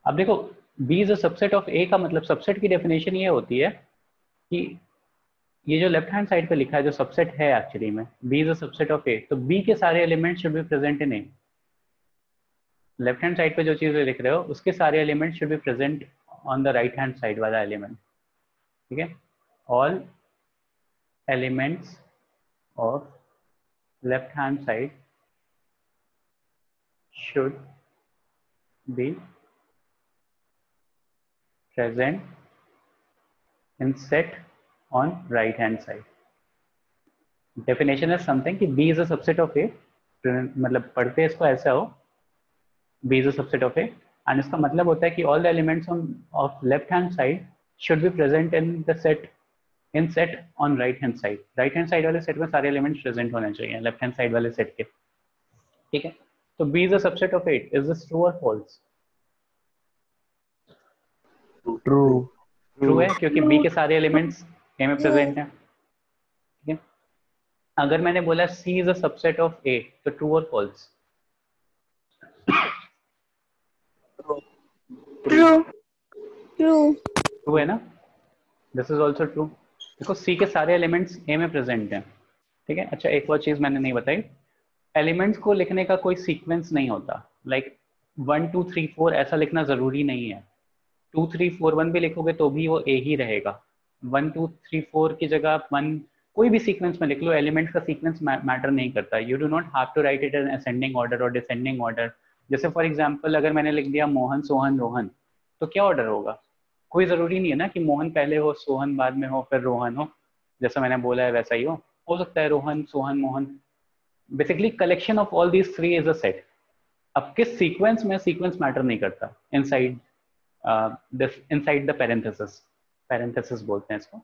अब देखो B is a subset of A का मतलब, सबसेट की डेफिनेशन ये होती है कि ये जो लेफ्ट हैंड साइड पे लिखा है जो सबसेट है एक्चुअली में, B is a subset of A, तो B के सारे element should be present in A। Left hand side पे जो चीज़ लिख रहे हो उसके सारे element should be present on the right hand side वाला एलिमेंट, ठीक है। All elements of left hand side should be present in set on right hand side. Definition is something कि B is a subset of A, मतलब पढ़ते इसको ऐसा हो, B is a subset of A, and इसका मतलब होता है कि all the elements of left hand side should be present in the set on right hand side. Right hand side वाले set में सारे elements present होने चाहिए left hand side वाले set के, ठीक है? तो B is a subset of 8. Is this true or false? True. True है क्योंकि B के सारे एलिमेंट्स A में प्रेजेंट हैं, ठीक है? अगर मैंने बोला C is a subset of A, तो ट्रू और फॉल्स? ट्रू ट्रू ट्रू है ना? This is also true because C के सारे एलिमेंट्स A में प्रेजेंट हैं, ठीक है? अच्छा, एक और चीज मैंने नहीं बताई, एलिमेंट्स को लिखने का कोई सीक्वेंस नहीं होता, लाइक 1 2 3 4 ऐसा लिखना जरूरी नहीं है। 2 3 4 1 भी लिखोगे तो भी वो A ही रहेगा। 1 2 3 4 की जगह आप 1 कोई भी सीक्वेंस में लिख लो, एलिमेंट्स का सीक्वेंस मैटर नहीं करता। You do not have to write it in ascending order और डिसेंडिंग ऑर्डर। जैसे फॉर एग्जाम्पल अगर मैंने लिख दिया मोहन सोहन रोहन, तो क्या ऑर्डर होगा? कोई जरूरी नहीं है ना कि मोहन पहले हो, सोहन बाद में हो, फिर रोहन हो। जैसा मैंने बोला है वैसा ही हो सकता है Rohan Sohan Mohan. Basically collection of all these three is a set. अब किस सीक्वेंस में, सीक्वेंस मैटर नहीं करता इनसाइड इनसाइड द पैरेंथेसिस बोलते हैं इसको।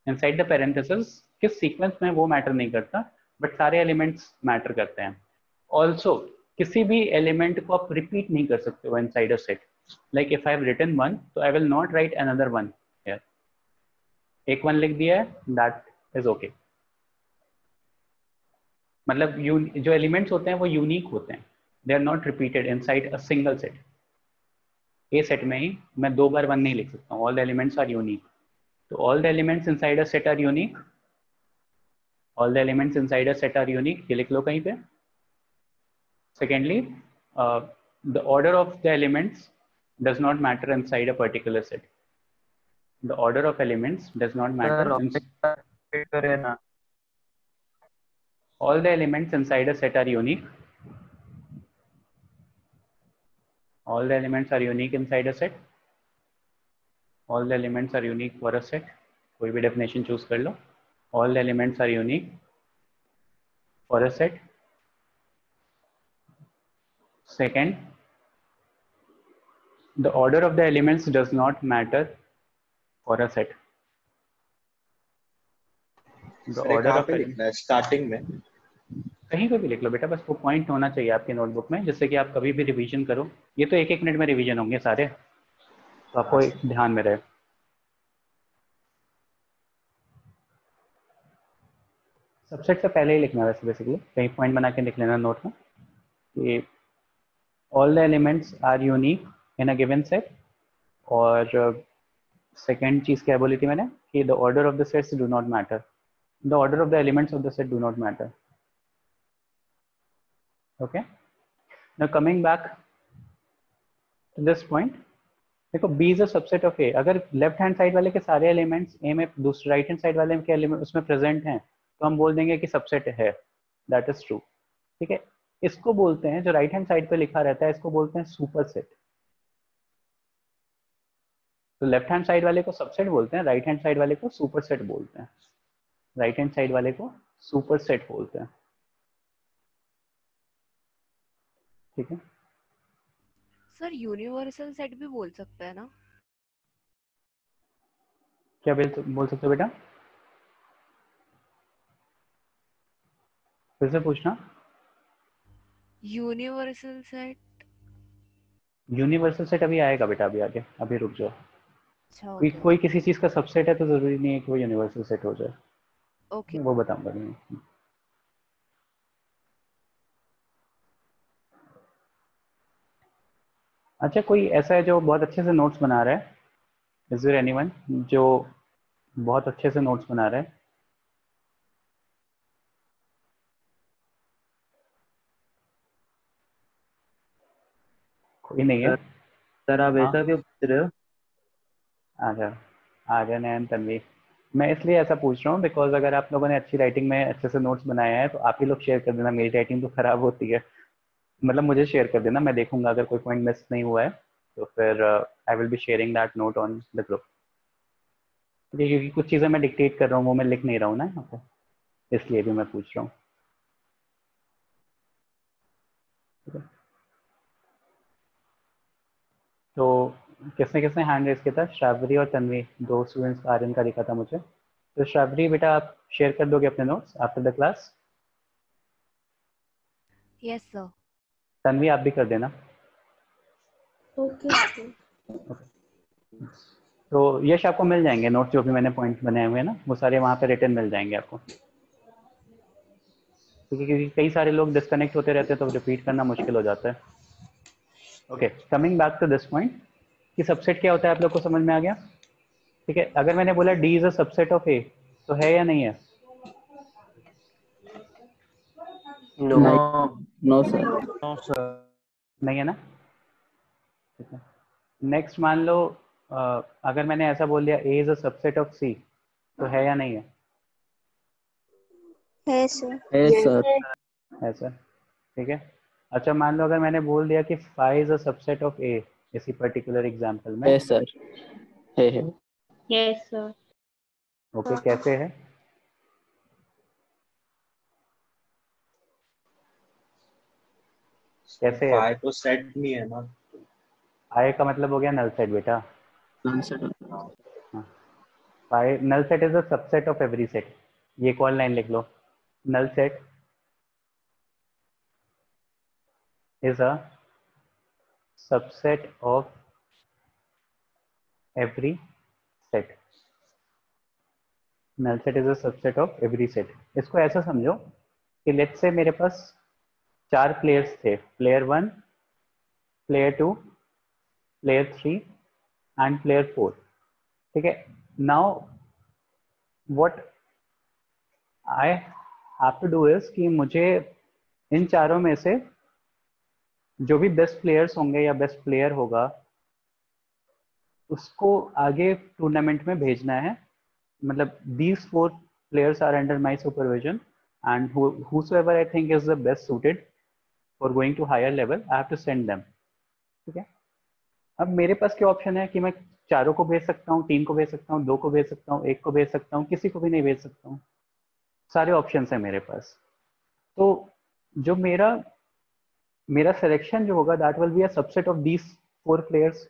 इनसाइड द पैरेंथेसिस किस सीक्वेंस में वो मैटर नहीं करता, बट सारे एलिमेंट्स मैटर करते हैं। ऑल्सो किसी भी एलिमेंट को आप रिपीट नहीं कर सकते हो inside a set. Like if I have written 1 तो I will not write another 1 here. एक 1 लिख दिया है, दैट इज ओके। मतलब जो एलिमेंट्स होते हैं वो यूनिक होते हैं, they are not repeated inside a single set. A set में ही मैं 2 बार 1 नहीं लिख सकता हूँ। All the elements are unique. तो all the elements inside a set are unique. All the elements inside a set are unique, ये लिख लो कहीं पे। Secondly, the order of the elements does not matter inside a particular set. The order of elements does not matter. All the elements inside a set are unique. All the elements are unique inside a set. All the elements are unique for a set. कोई भी definition choose कर लो. All the elements are unique for a set. Second, the order of the elements does not matter for a set. The order of लिखना है starting में, कहीं पे भी लिख लो बेटा, बस वो पॉइंट होना चाहिए आपके नोटबुक में, जिससे कि आप कभी भी रिवीजन करो। ये तो 1-1 मिनट में रिवीजन होंगे सारे, तो आपको एक ध्यान में रहे। सबसेट से पहले ही लिखना है वैसे, बेसिकली कहीं पॉइंट बना के लिख लेना नोट में कि all the elements are unique in a given set. और सेकेंड चीज क्या बोली थी मैंने कि the order of the sets do not matter. The order of the elements of the set do not matter. Okay, now coming back to this point, देखो B is a subset of A। अगर left hand side वाले के सारे elements A में, दूसरे right hand side वाले के element उसमें प्रेजेंट हैं, तो हम बोल देंगे कि सबसेट है। दैट इज ट्रू, ठीक है? इसको बोलते हैं, जो राइट हैंड साइड पे लिखा रहता है, इसको बोलते हैं सुपर सेट। तो लेफ्ट हैंड साइड वाले को सबसेट बोलते हैं, राइट हैंड साइड वाले को सुपर सेट बोलते हैं। राइट हैंड साइड वाले को सुपर सेट बोलते हैं, ठीक है? सर यूनिवर्सल सेट भी बोल सकते हैं ना? क्या बोल सकते हो बेटा? फिर से पूछना। Universal set. यूनिवर्सल सेट अभी आएगा बेटा, अभी आगे, अभी रुक जाओ। अच्छा कोई किसी चीज का सबसेट है तो जरूरी नहीं है कि वो यूनिवर्सल सेट हो जाए, ओके। वो बताऊंगा मैं। अच्छा, कोई ऐसा है जो बहुत अच्छे से नोट्स बना रहा है? इज देयर एनीवन जो बहुत अच्छे से नोट्स बना रहा है? कोई नहीं है? सर आप हाँ। ऐसा क्यों पूछ रहे हो? आजा नयन तन्वीर, मैं इसलिए ऐसा पूछ रहा हूँ बिकॉज अगर आप लोगों ने अच्छी राइटिंग में अच्छे से नोट्स बनाया है तो आप ही लोग शेयर कर देना। मेरी राइटिंग तो खराब होती है, मतलब मुझे शेयर कर देना, मैं देखूंगा अगर कोई पॉइंट मिस नहीं हुआ है तो फिर I will be sharing that note on the group, क्योंकि कुछ चीज़ें मैं डिक्टेट कर रहा हूँ वो मैं लिख नहीं रहा हूँ ना यहाँ पे, इसलिए भी मैं पूछ रहा हूँ। तो किसने किसने हैंड रेस किया था? श्रावरी और तन्वी, दो स्टूडेंट्स आर्यन का दिखा था मुझे। तो श्रावरी बेटा आप शेयर कर दोगे अपने notes after the class? Yes, sir. Tanvi आप भी कर देना। Okay sir. तो यश आपको मिल जाएंगे नोट्स, जो भी मैंने पॉइंट बनाए हुए हैं ना वो सारे वहाँ पे रिटर्न मिल जाएंगे आपको, क्योंकि कई सारे लोग डिस्कनेक्ट होते रहते हैं तो रिपीट करना मुश्किल हो जाता है। Okay, coming back to this point कि सबसेट क्या होता है आप लोग को समझ में आ गया? ठीक है, अगर मैंने बोला D is a subset of A, तो है या नहीं है? No. No no sir. No sir. नहीं है ना? ठीक है, नेक्स्ट मान लो अगर मैंने ऐसा बोल दिया ए इज अ सबसेट ऑफ सी, तो है या नहीं है? है सर। है सर। है सर। ठीक है, अच्छा मान लो अगर मैंने बोल दिया कि phi is a subset of A इसी पर्टिकुलर एग्जांपल में, है सर। है। Yes sir. ओके कैसे है? कैसे है? फाइव तो सेट नहीं है ना। फाई का मतलब हो गया नल सेट बेटा। Answer. Phi null set is a subset of every set, ये कॉल लाइन लिख लो, null set is a subset of every set. Null set is a subset of every set. इसको ऐसा समझो कि लेट्स से मेरे पास 4 प्लेयर्स थे, player 1, player 2, player 3 and player 4। ठीक है, now what I have to do is कि मुझे इन चारों में से जो भी बेस्ट प्लेयर्स होंगे या बेस्ट प्लेयर होगा उसको आगे टूर्नामेंट में भेजना है। मतलब these 4 players are under my supervision and whosoever I think is the best suited for going to higher level I have to send them। ठीक है, अब मेरे पास क्या ऑप्शन है कि मैं चारों को भेज सकता हूँ, 3 को भेज सकता हूँ, 2 को भेज सकता हूँ, 1 को भेज सकता हूँ, किसी को भी नहीं भेज सकता हूँ, सारे ऑप्शन है मेरे पास। तो जो मेरा सिलेक्शन जो होगा that will be a subset of these 4 players.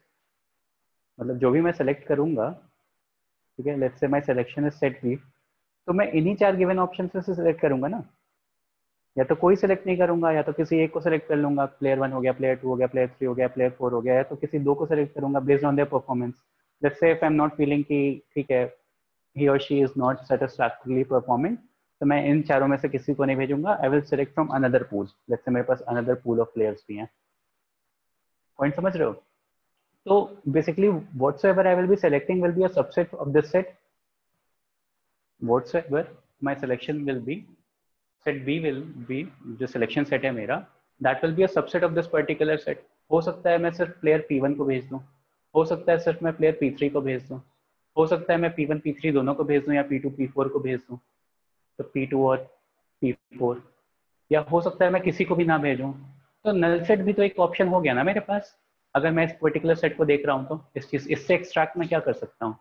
मतलब जो भी मैं सेलेक्ट करूंगा, ठीक है, let's say my selection is set B, तो मैं इन्हीं 4 गिवन ऑप्शन से सिलेक्ट करूंगा ना, या तो कोई सिलेक्ट नहीं करूंगा, या तो किसी एक को सिलेक्ट कर लूंगा, प्लेयर 1 हो गया, प्लेयर 2 हो गया, प्लेयर 3 हो गया, प्लेयर 4 हो गया, या तो किसी 2 को सिलेक्ट करूंगा based on their performance. Let's say if I am not feeling कि ठीक है ही और शी इज नॉट सेटिस्फैक्टरीली परफॉर्मिंग, तो मैं इन चारों में से किसी को नहीं भेजूंगा, I will select from another pool. Let's say मेरे पास अनदर पूल ऑफ प्लेयर्स भी हैं। पॉइंट समझ रहे हो? तो basically whatsoever I will be selecting will be a subset of this set. whatsoever my selection will be, set B will be, जो selection set है मेरा, that will be a subset of this particular set। हो सकता है मैं सिर्फ player P1 को भेज दूं, हो सकता है सिर्फ मैं प्लेयर P3 को भेज दूं, हो सकता है मैं P1 P3 दोनों को भेज दूं, या P2 P4 को भेज दूं, तो P2 और P4, या हो सकता है मैं किसी को भी ना भेजूं। तो नल सेट भी तो एक ऑप्शन हो गया ना मेरे पास। अगर मैं इस पर्टिकुलर सेट को देख रहा हूँ तो इस चीज इससे एक्सट्रैक्ट मैं क्या कर सकता हूँ?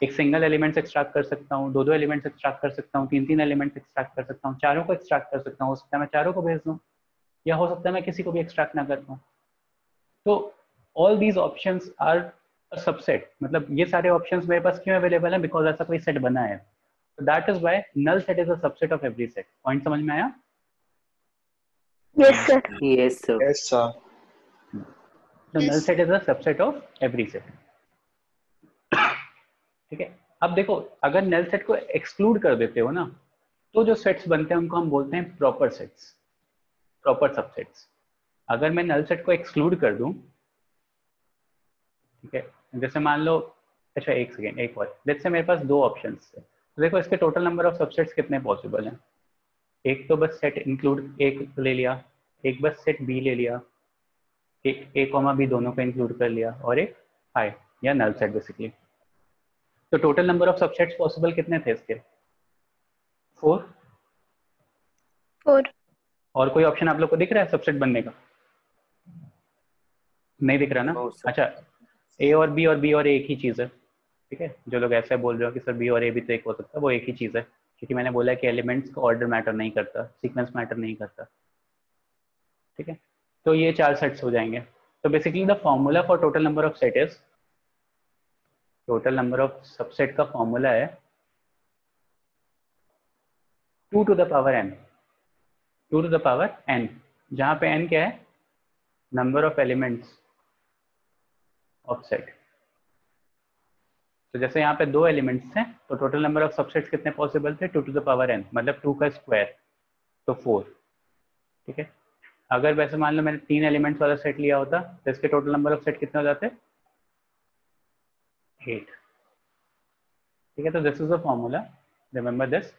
एक सिंगल एलिमेंट्स एक्सट्रैक्ट कर सकता हूँ, 2 एलिमेंट्स एक्सट्रैक्ट कर सकता हूँ, 3 एलिमेंट्स एक्सट्रैक्ट कर सकता हूँ, चारों को एक्सट्रैक्ट कर सकता हूँ। हो सकता है मैं चारों को भेज दूँ, या हो सकता है मैं किसी को भी एक्सट्रैक्ट ना कर पाऊँ। तो all these options are subset. मतलब ये सारे ऑप्शंस मेरे पास क्यों अवेलेबल है? बिकॉज ऐसा कोई सेट बना है। तो that is why null set is a subset of every set. Point समझ में आया? Yes sir. Yes, sir. Yes sir. तो null set is a subset of every set. ठीक है, अब देखो अगर नल सेट को एक्सक्लूड कर देते हो ना, तो जो सेट्स बनते हैं उनको हम बोलते हैं प्रॉपर सेट्स, प्रॉपर सबसेट्स। अगर मैं नल सेट को एक्सक्लूड कर दूं, ठीक है, जैसे मान लो, अच्छा एक सेकेंड, एक और, लेट्स से मेरे पास 2 ऑप्शंस है, तो देखो इसके टोटल नंबर ऑफ सबसेट्स कितने पॉसिबल हैं। एक तो बस सेट इंक्लूड एक ले लिया, एक बस सेट बी ले लिया, एक ए कॉमा बी दोनों को इंक्लूड कर लिया, और एक आई या नल सेट बेसिकली। तो total number of subsets possible कितने थे इसके? 4। 4। और कोई ऑप्शन आप लोग को दिख रहा है सबसेट बनने का? नहीं दिख रहा ना? No, sir. अच्छा, ए और बी और ए एक ही चीज़ है, ठीक है? जो लोग ऐसे बोल रहे हो कि सर बी और ए भी तो एक हो सकता है, वो एक ही चीज़ है, क्योंकि मैंने बोला कि एलिमेंट्स का ऑर्डर मैटर नहीं करता, सीक्वेंस मैटर नहीं करता, ठीक है? तो ये 4 सेट्स हो जाएंगे। तो basically the formula for total number of set is, total number of subset का फॉर्मूला है 2 to the power n, 2 to the power n, जहां पे n क्या है? Number of elements of set. तो जैसे यहाँ पे 2 एलिमेंट्स हैं, तो टोटल नंबर ऑफ सबसेट्स कितने पॉसिबल थे? 2 to the power n, मतलब 2 का स्क्वायर, तो 4, ठीक है? अगर वैसे मान लो मैंने 3 एलिमेंट्स वाला सेट लिया होता, तो इसके टोटल नंबर ऑफ सेट कितने हो जाते? 8, ठीक है? तो this is the formula, remember this.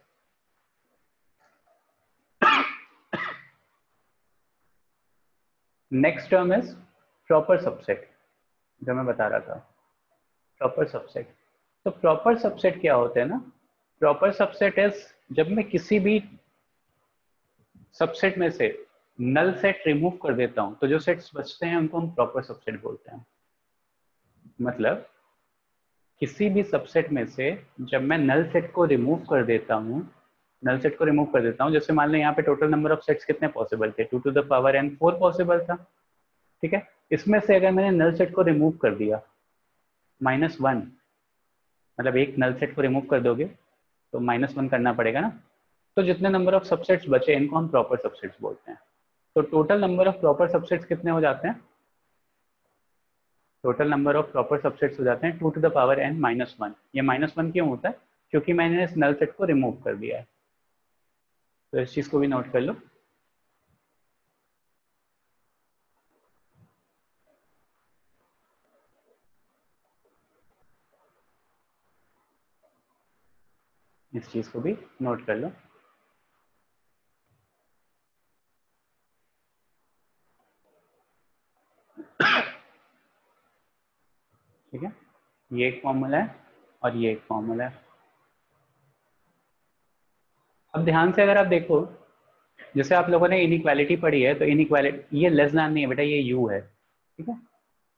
Next term is proper subset, जो मैं बता रहा था, प्रॉपर सबसेट। तो प्रॉपर सबसेट क्या होते हैं ना? प्रॉपर सबसेट इज जब मैं किसी भी सबसेट में से नल सेट रिमूव कर देता हूं, तो जो सेट्स बचते हैं उनको हम प्रॉपर सबसेट बोलते हैं। मतलब किसी भी सबसेट में से जब मैं नल सेट को रिमूव कर देता हूं, नल सेट को रिमूव कर देता हूं, जैसे मान लो यहाँ पे टोटल नंबर ऑफ सेट्स कितने पॉसिबल थे? 2 to the power n 4 possible था, ठीक है? इसमें से अगर मैंने नल सेट को रिमूव कर दिया -1, मतलब एक नल सेट को रिमूव कर दोगे तो -1 करना पड़ेगा ना, तो जितने नंबर ऑफ सबसेट्स बचे इनको हम प्रॉपर सबसेट्स बोलते हैं। तो total number of proper subsets कितने हो जाते हैं? Total number of proper subsets हो जाते हैं 2 to the power n -1। ये -1 क्यों होता है? क्योंकि मैंने इस नल सेट को रिमूव कर दिया है। तो इस चीज को भी नोट कर लो। इस चीज को भी नोट कर लो। ठीक है, ये एक फॉर्मूला है और ये एक फॉर्मूला है। अब ध्यान से अगर आप देखो, जैसे आप लोगों ने इनइक्वालिटी पढ़ी है, तो इनइक्वालिटी ये लेस दैन नहीं है बेटा, ये यू है, ठीक है?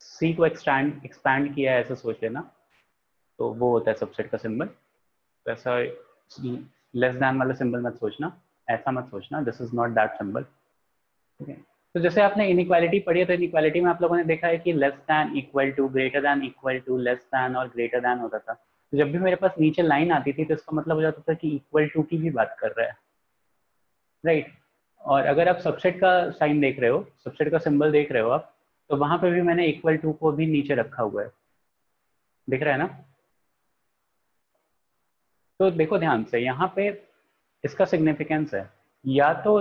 सी को एक्सपैंड किया है ऐसा सोच लेना, तो वो होता है सबसेट का सिंबल। तो ऐसा लेस दैन वाला सिंबल मत सोचना, ऐसा मत सोचना, this is not that symbol, ठीक है? तो जैसे आपने इनइक्वालिटी पढ़ी है, तो इनइक्वालिटी में आप लोगों ने देखा है कि less than, equal to, greater than, equal to, less than और ग्रेटर दैन होता था। तो जब भी मेरे पास नीचे लाइन आती थी तो इसका मतलब हो जाता था कि इक्वल टू की भी बात कर रहा है, राइट? और अगर आप सबसेट का साइन देख रहे हो, सबसेट का सिंबल देख रहे हो आप, तो वहां पे भी मैंने इक्वल टू को भी नीचे रखा हुआ है, दिख रहा है ना? तो देखो ध्यान से, यहाँ पे इसका सिग्निफिकेंस है, या तो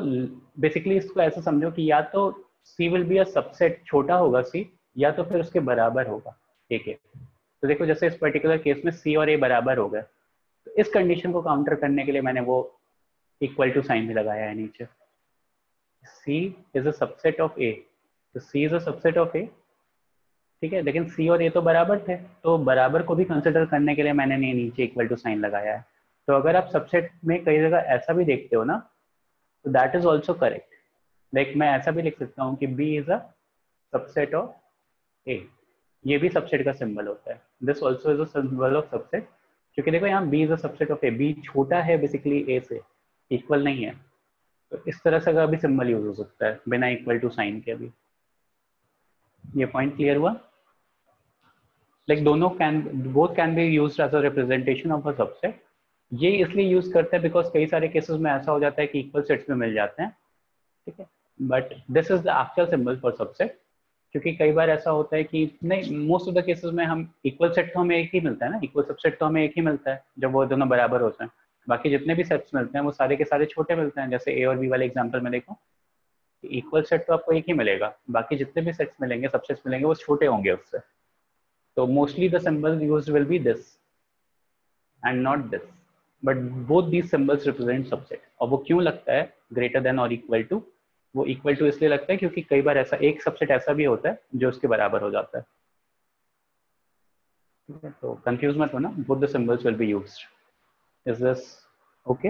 बेसिकली इसको ऐसे समझो कि या तो सी विल बी अ सबसेट, छोटा होगा सी, या तो फिर उसके बराबर होगा ए के। तो देखो जैसे इस पर्टिकुलर केस में सी और ए बराबर हो गए, तो इस कंडीशन को काउंटर करने के लिए मैंने वो इक्वल टू साइन भी लगाया है नीचे। सी is a subset of A, तो सी इज अ सबसेट ऑफ ए, ठीक है? लेकिन सी और ए तो बराबर थे, तो बराबर को भी कंसिडर करने के लिए मैंने नीचे इक्वल टू साइन लगाया है। तो अगर आप सबसेट में कई जगह ऐसा भी देखते हो ना, तो that is also correct. Like मैं ऐसा भी लिख सकता हूँ कि B is a subset of A, ये भी सबसेट का सिंबल होता है। This also is a symbol of subset, क्योंकि देखो यहाँ B is a subset of A, B छोटा है बेसिकली ए से, इक्वल नहीं है, तो इस तरह से का भी सिंबल यूज हो सकता है बिना इक्वल टू साइन के भी। ये पॉइंट क्लियर हुआ? लाइक दोनों both can be used as a representation of a subset. ये इसलिए यूज करते हैं बिकॉज कई सारे केसेस में ऐसा हो जाता है कि इक्वल सेट्स में मिल जाते हैं, ठीक है? But this is the actual symbol for subset, क्योंकि कई बार ऐसा होता है कि नहीं, मोस्ट ऑफ द केसेस में हम इक्वल सेट तो हमें एक ही मिलता है ना, इक्वल सबसेट तो हमें एक ही मिलता है जब वो दोनों बराबर होते हैं। बाकी जितने भी सेट्स मिलते हैं वो सारे के सारे छोटे मिलते हैं। जैसे ए और बी वाले एग्जांपल में देखो, इक्वल सेट तो आपको एक ही मिलेगा, बाकी जितने भी सेट्स मिलेंगे, सबसेट्स मिलेंगे, वो छोटे होंगे उससे। तो mostly the symbol used will be this and not this, but both these symbols represent subset. और वो क्यों लगता है ग्रेटर देन और इक्वल टू? वो इक्वल टू इसलिए लगता है क्योंकि कई बार ऐसा एक सबसेट ऐसा भी होता है जो उसके बराबर हो जाता है, ठीक है? तो कंफ्यूज मत होना, both the symbols will be used. Is this okay?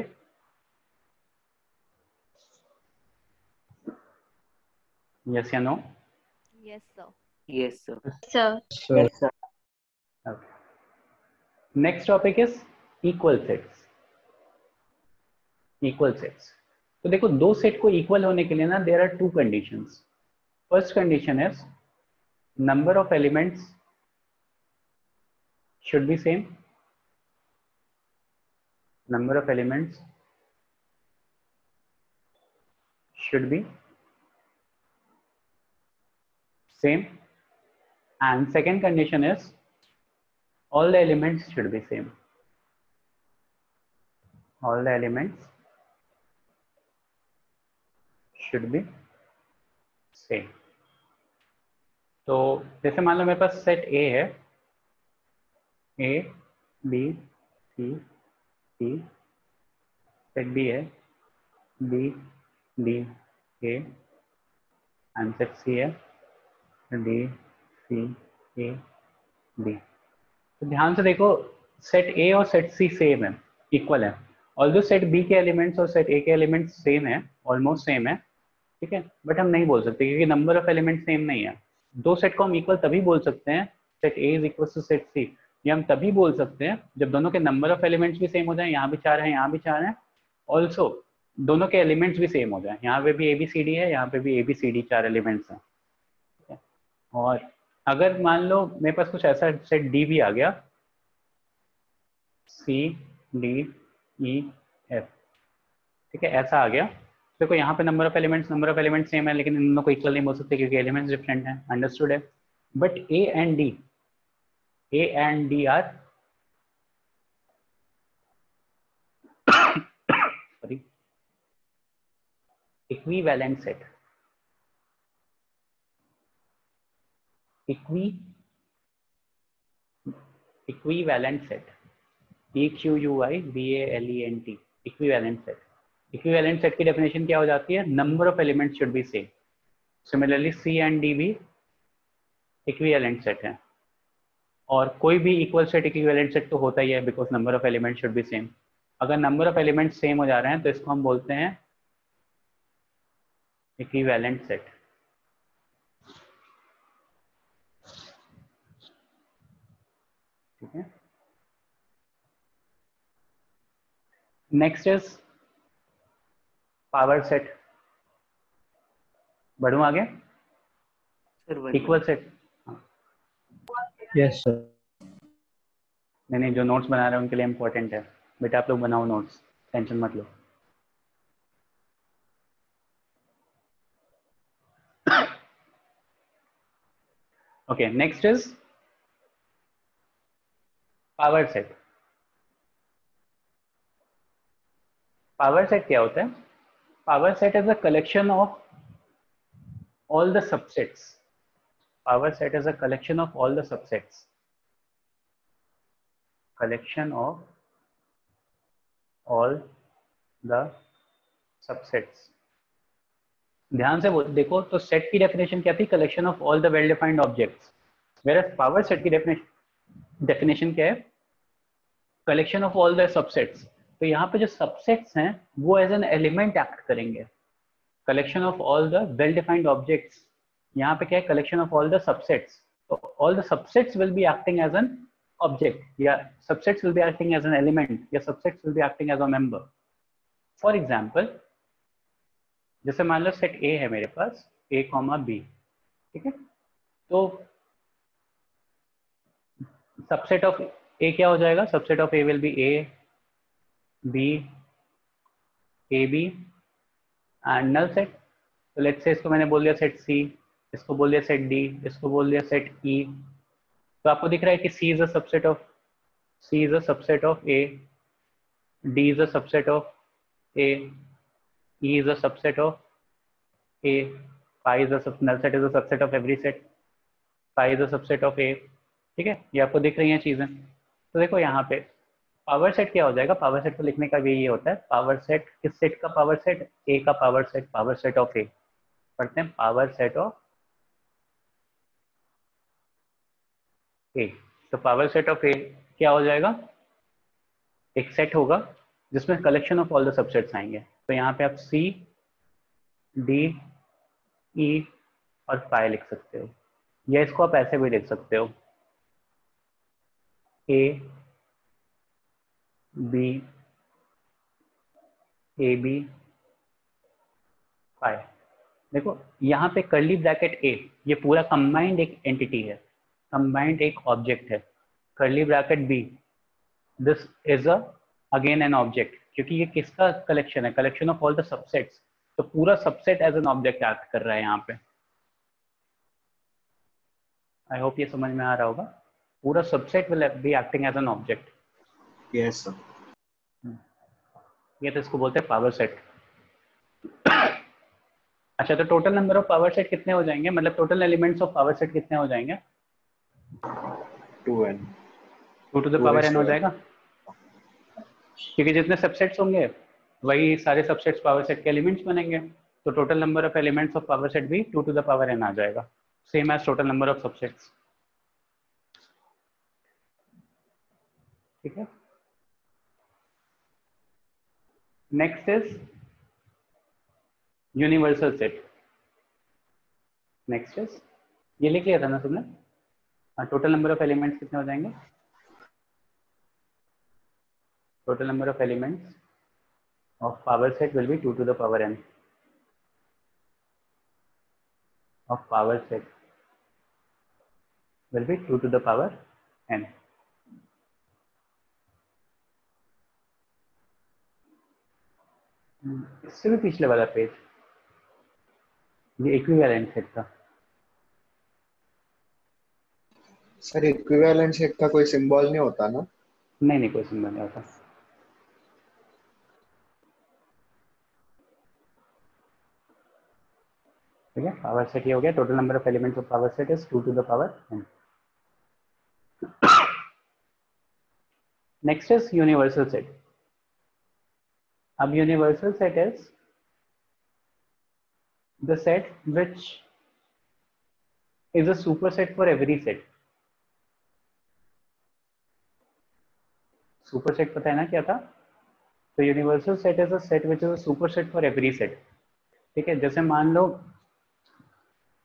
Yes या no? Yes, sir. Yes, sir. sir. Yes, sir. Okay. Next topic is equal sets. Equal sets. तो देखो दो सेट को इक्वल होने के लिए ना there are two conditions. First condition is number of elements should be same. Number of elements should be same. And second condition is all the elements should be same. All the elements should be same. तो जैसे मान लो मेरे पास set A है, A, B, C, C, set B है, B, D, A, and set C है, D, C, A, B. तो ध्यान से देखो सेट A और सेट C सेम है, इक्वल है. ऑल्दो सेट B के एलिमेंट्स और सेट A के एलिमेंट्स सेम है, ऑलमोस्ट सेम है, ठीक है, बट हम नहीं बोल सकते क्योंकि नंबर ऑफ एलिमेंट सेम नहीं है. दो सेट को हम इक्वल तभी बोल सकते हैं, set A is equal to set C, ये हम तभी बोल सकते हैं जब दोनों के नंबर ऑफ एलिमेंट्स भी सेम हो जाए. यहाँ भी 4 है, यहाँ भी 4 है, ऑल्सो दोनों के एलिमेंट्स भी सेम हो जाए. यहाँ पे भी ABCD है, यहाँ पे भी ABCD 4 एलिमेंट्स हैं. और अगर मान लो मेरे पास कुछ ऐसा सेट D भी आ गया, C, D, E, F, ठीक है, ऐसा आ गया. देखो यहाँ पे नंबर ऑफ एलिमेंट्स सेम है, लेकिन इन दोनों को इक्वल नहीं बोल सकते क्योंकि एलिमेंट्स डिफरेंट हैं. अंडरस्टूड है. But A and D are sorry equivalent set. Equivalent set, EQUIVALENT, equivalent set. Equivalent set की डेफिनेशन क्या हो जाती है? Number of elements should be same. Similarly C and D भी इक्विवेलेंट सेट है, और कोई भी इक्वल सेट इक्विवेलेंट सेट तो होता ही है because number of elements should be same. अगर नंबर ऑफ एलिमेंट्स सेम हो जा रहे हैं तो इसको हम बोलते हैं इक्विवेलेंट सेट. ठीक है. Next is power set. बढ़ूं आगे? Sir, one equal set. Yes sir. नहीं, जो नोट्स बना रहे हैं उनके लिए इम्पोर्टेंट है. बेटा आप लोग बनाओ नोट्स, टेंशन मत लो. Okay, next is power set. Power set क्या होता है? Power set is a collection of all the subsets. Power set is a collection of all the subsets. Collection of all the subsets. ध्यान से देखो तो set की definition क्या थी? Collection of all the well defined objects. Where power set की definition क्या है? Collection of all the subsets. तो यहाँ पे जो सबसेट्स हैं वो एज एन एलिमेंट एक्ट करेंगे. Collection of all the well defined objects, यहाँ पे क्या है? Collection of all the subsets. तो all the subsets will be acting as an object, या subsets will be acting as an element, या subsets will be acting as a member. For example, जैसे मान लो set A है मेरे पास, A, B, ठीक है. तो सबसेट ऑफ A क्या हो जाएगा? Subset of A will be A, B, AB and null set. तो लेट्स से इसको मैंने बोल दिया सेट C, इसको बोल दिया सेट D, इसको बोल दिया सेट E. तो आपको दिख रहा है कि C is a subset of A, D is a subset of A, E is a subset of A, phi is a null set is a subset of every set, phi is a subset of A. ठीक है, ये आपको दिख रही हैं चीजें. तो देखो यहाँ पे पावर सेट क्या हो जाएगा? पावर सेट को लिखने का भी ये होता है. पावर सेट, किस सेट का पावर सेट? A का power set, power set of A. पढ़ते हैं पावर सेट ऑफ A. तो पावर सेट ऑफ A क्या हो जाएगा? एक सेट होगा जिसमें collection of all the subsets आएंगे. तो यहाँ पे आप C, D, E और phi लिख सकते हो. या इसको आप ऐसे भी देख सकते हो, A B A B five. देखो यहाँ पे कर्ली ब्रैकेट ए, ये पूरा कंबाइंड एक एंटिटी है, कंबाइंड एक ऑब्जेक्ट है। Curly bracket B, this is again an object, क्योंकि ये किसका कलेक्शन है, collection of all the subsets. तो पूरा subset as an object act कर रहा है यहाँ पे। आई होप ये समझ में आ रहा होगा। पूरा subset will be acting as an object. Yes sir. ये तो इसको बोलते हैं पावर सेट। अच्छा, तो total number of power set कितने हो जाएंगे, मतलब total elements of power set कितने हो जाएंगे? 2n 2 to the 2 power is n to हो n। जाएगा, क्योंकि जितने सबसेट्स होंगे वही सारे सबसेट्स पावर सेट के एलिमेंट्स बनेंगे। तो total number of elements of power set भी 2 टू द पावर n आ जाएगा, same as total number of subsets. ठीक है। Next is universal set. Next is, ये लिख लिया था ना तुमने? टोटल नंबर ऑफ एलिमेंट्स कितने हो जाएंगे? Total number of elements of power set will be 2 to the power n of power set will be 2 to the power n। इससे भी पिछले वाला पेज, ये इक्विवेलेंट सेट था। सर इक्विवेलेंट सेट का कोई सिंबल नहीं होता ना? नहीं, कोई सिंबल नहीं होता। ठीक है, पावर सेट ये हो गया। Total number of elements of power set is 2 to the power n। Next is universal set. अब universal set is the set which is a superset for every set. Superset पता है ना क्या था? तो universal set is a set which is a superset for every set. ठीक है, जैसे मान लो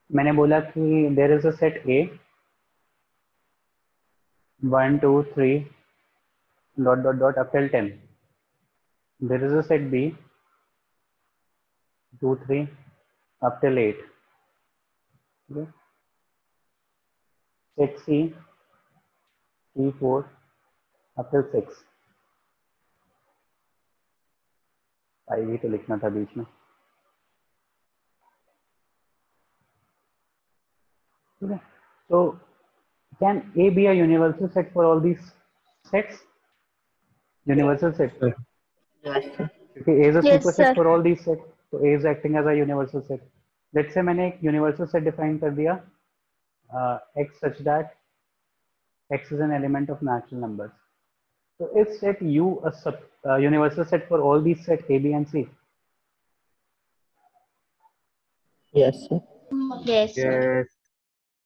मैंने बोला कि there is a set A 1 2 3 dot dot dot up till 10। There is a set B 2 3 up till 8। Set C 3 4 up till 6। आई भी तो लिखना था बीच में। ठीक है, so can A be a universal set for all these sets? Universal set, Yes, sir. क्योंकि A is a Yes, superset sir. for all these sets, तो A is acting as a universal set. Let's say मैंने एक universal set define कर दिया x such that x is an element of natural numbers. So is set U a universal set for all these sets A, B and C? Yes, sir. Yes, sir. Yes.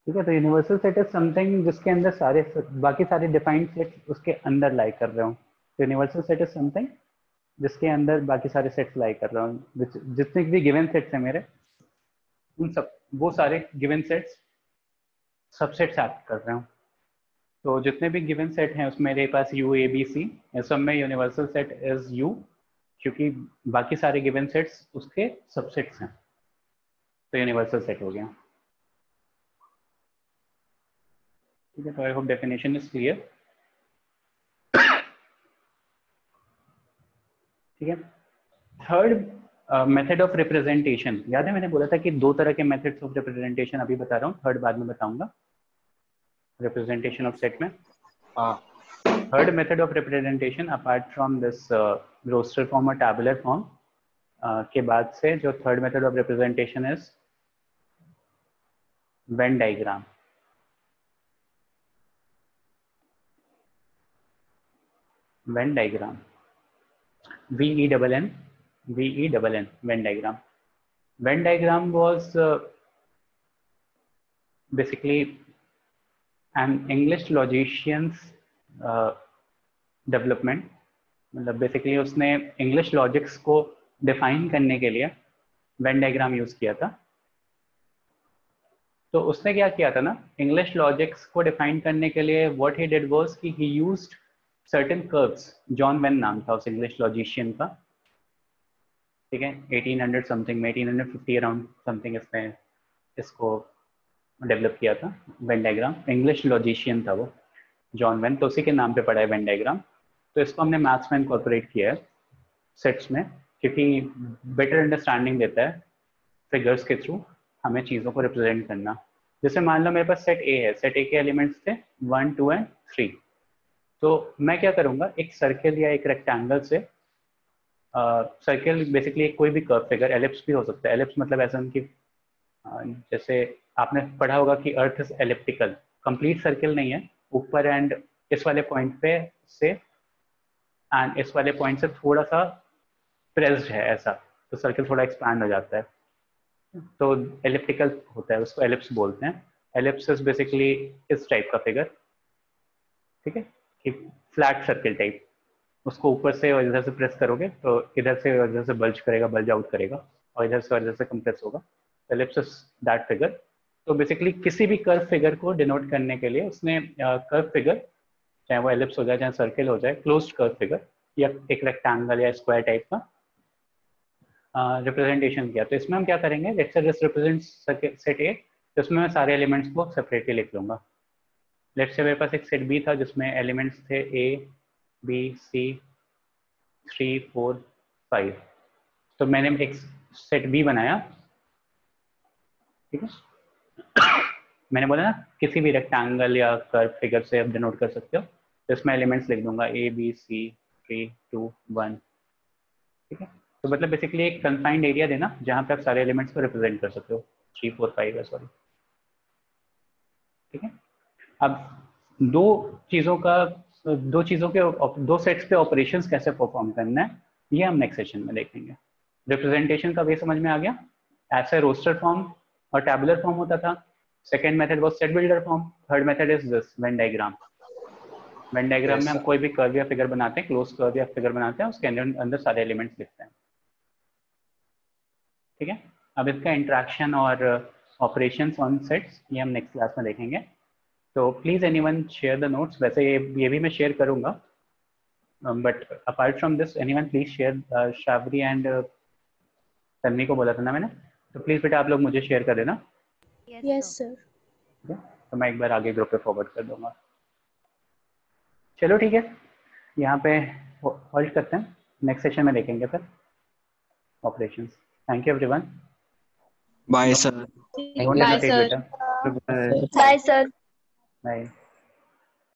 ठीक है, तो universal set is something जिसके अंदर सारे बाकी सारे defined sets उसके अंदर लाई कर रहे हो। तो यूनिवर्सल सेट इज समथिंग जिसके अंदर बाकी सारे सेट्स लाई कर रहा हूँ। जितने भी गिवन सेट्स हैं मेरे, उन सब वो सारे गिवन सेट्स सबसेट्स एक्ट कर रहे हूँ। तो जितने भी गिवन सेट हैं उसमें मेरे पास यू ए बी सी, इस सब में यूनिवर्सल सेट इज यू, क्योंकि बाकी सारे गिवन सेट्स उसके सबसेट्स हैं। तो यूनिवर्सल सेट हो गया। ठीक है, तो I hope definition is clear. ठीक है, थर्ड मेथड ऑफ रिप्रेजेंटेशन। याद है मैंने बोला था कि दो तरह के मेथड्स ऑफ रिप्रेजेंटेशन अभी बता रहा हूँ, थर्ड बाद में बताऊंगा रिप्रेजेंटेशन ऑफ सेट में। हाँ। Third method of representation apart from this roster form और टैबुलर फॉर्म के बाद से जो third method of representation is Venn diagram. Venn diagram, VENN, Venn diagram. Venn diagram was basically an English logician's development. मतलब basically उसने English logics को define करने के लिए वेन डायग्राम यूज किया था। तो उसने क्या किया था ना, इंग्लिश लॉजिक्स को डिफाइन करने के लिए व्हाट ही डिड वाज कि ही used certain curves. John when नाम था उस इंग्लिश लॉजिशियन का, ठीक है, 1800 समथिंग में, 1850 अराउंड समथिंग इसने इसको डेवलप किया था वेन डायग्राम। इंग्लिश लॉजिशियन था वो जॉन वेन, तो उसी के नाम पे पड़ा है वेन डायग्राम। तो इसको हमने मैथ्स में इनकॉर्पोरेट किया है सेट्स में, क्योंकि बेटर अंडरस्टैंडिंग देता है फिगर्स के थ्रू हमें चीज़ों को रिप्रेजेंट करना। जैसे मान लो मेरे पास सेट ए है, सेट ए के एलिमेंट्स थे 1, 2 एंड 3। तो मैं क्या करूँगा, एक सर्किल या एक रेक्टेंगल से, सर्किल बेसिकली कोई भी कर्व फिगर, एलिप्स भी हो सकता है। एलिप्स मतलब ऐसा कि जैसे आपने पढ़ा होगा कि earth is elliptical, complete circle नहीं है, ऊपर एंड इस वाले पॉइंट पे से एंड इस वाले पॉइंट से थोड़ा सा प्रेस्ड है ऐसा, तो सर्किल थोड़ा एक्सपैंड हो जाता है, तो एलिप्टिकल होता है, उसको एलिप्स बोलते हैं। एलिप्स इज बेसिकली इस टाइप का फिगर, ठीक है, कि फ्लैट सर्किल टाइप। उसको ऊपर से और इधर से प्रेस करोगे तो इधर से और इधर से बल्ज करेगा, बल्ज आउट करेगा, और इधर से और इधर से कंप्रेस होगा। Ellipse is that figure. तो बेसिकली किसी भी कर्व फिगर को डिनोट करने के लिए उसने कर्व फिगर, चाहे वो एलिप्स हो जाए चाहे सर्किल हो जाए, क्लोज्ड कर्व फिगर या एक रेक्टेंगल या स्क्वायर टाइप का रिप्रेजेंटेशन किया। तो इसमें हम क्या करेंगे, let's say this represents set ए, तो इसमें मैं सारे एलिमेंट्स को सेपरेटली लिख लूंगा। लेट्स से मेरे पास एक सेट बी था जिसमें एलिमेंट्स थे ए बी सी 3 4 5। तो मैंने एक सेट बी बनाया, ठीक है। मैंने बोला ना किसी भी रेक्टेंगल या कर्व फिगर से आप डिनोट कर सकते हो, तो इसमें एलिमेंट्स लिख दूंगा ए बी सी 3 2 1, ठीक है। तो मतलब बेसिकली एक कन्फाइंड एरिया देना जहाँ पे आप सारे एलिमेंट्स को रिप्रेजेंट कर सकते हो, 3 4 5 है, सॉरी, ठीक है। अब दो चीज़ों के दो सेट्स पे ऑपरेशंस कैसे परफॉर्म करना है, ये हम नेक्स्ट सेशन में देखेंगे। रिप्रेजेंटेशन का वे समझ में आ गया। ऐसे रोस्टर फॉर्म और टैबुलर फॉर्म होता था। Second method was set builder form. Third method is this Venn diagram. Venn diagram में हम कोई भी कर्व या फिगर बनाते हैं, क्लोज कर्व या फिगर बनाते हैं, उसके अंदर सारे एलिमेंट्स लिखते हैं, ठीक है। अब इसका इंट्रैक्शन और ऑपरेशंस ऑन सेट्स ये हम नेक्स्ट क्लास में देखेंगे। तो please anyone share the notes. वैसे ये भी मैं शेयर करूंगा, but apart from this anyone please share. Shavari and Tanvi को बोला था ना मैंने, तो प्लीज बेटा आप लोग मुझे शेयर कर देना। Yes sir. तो मैं एक बार आगे ग्रुप पे फॉरवर्ड कर दूंगा। चलो ठीक है, यहाँ पे होल्ड करते हैं, नेक्स्ट सेशन में देखेंगे फिर operations. Thank you everyone. Bye sir. Don't hesitate बेटा। Bye sir. बाय।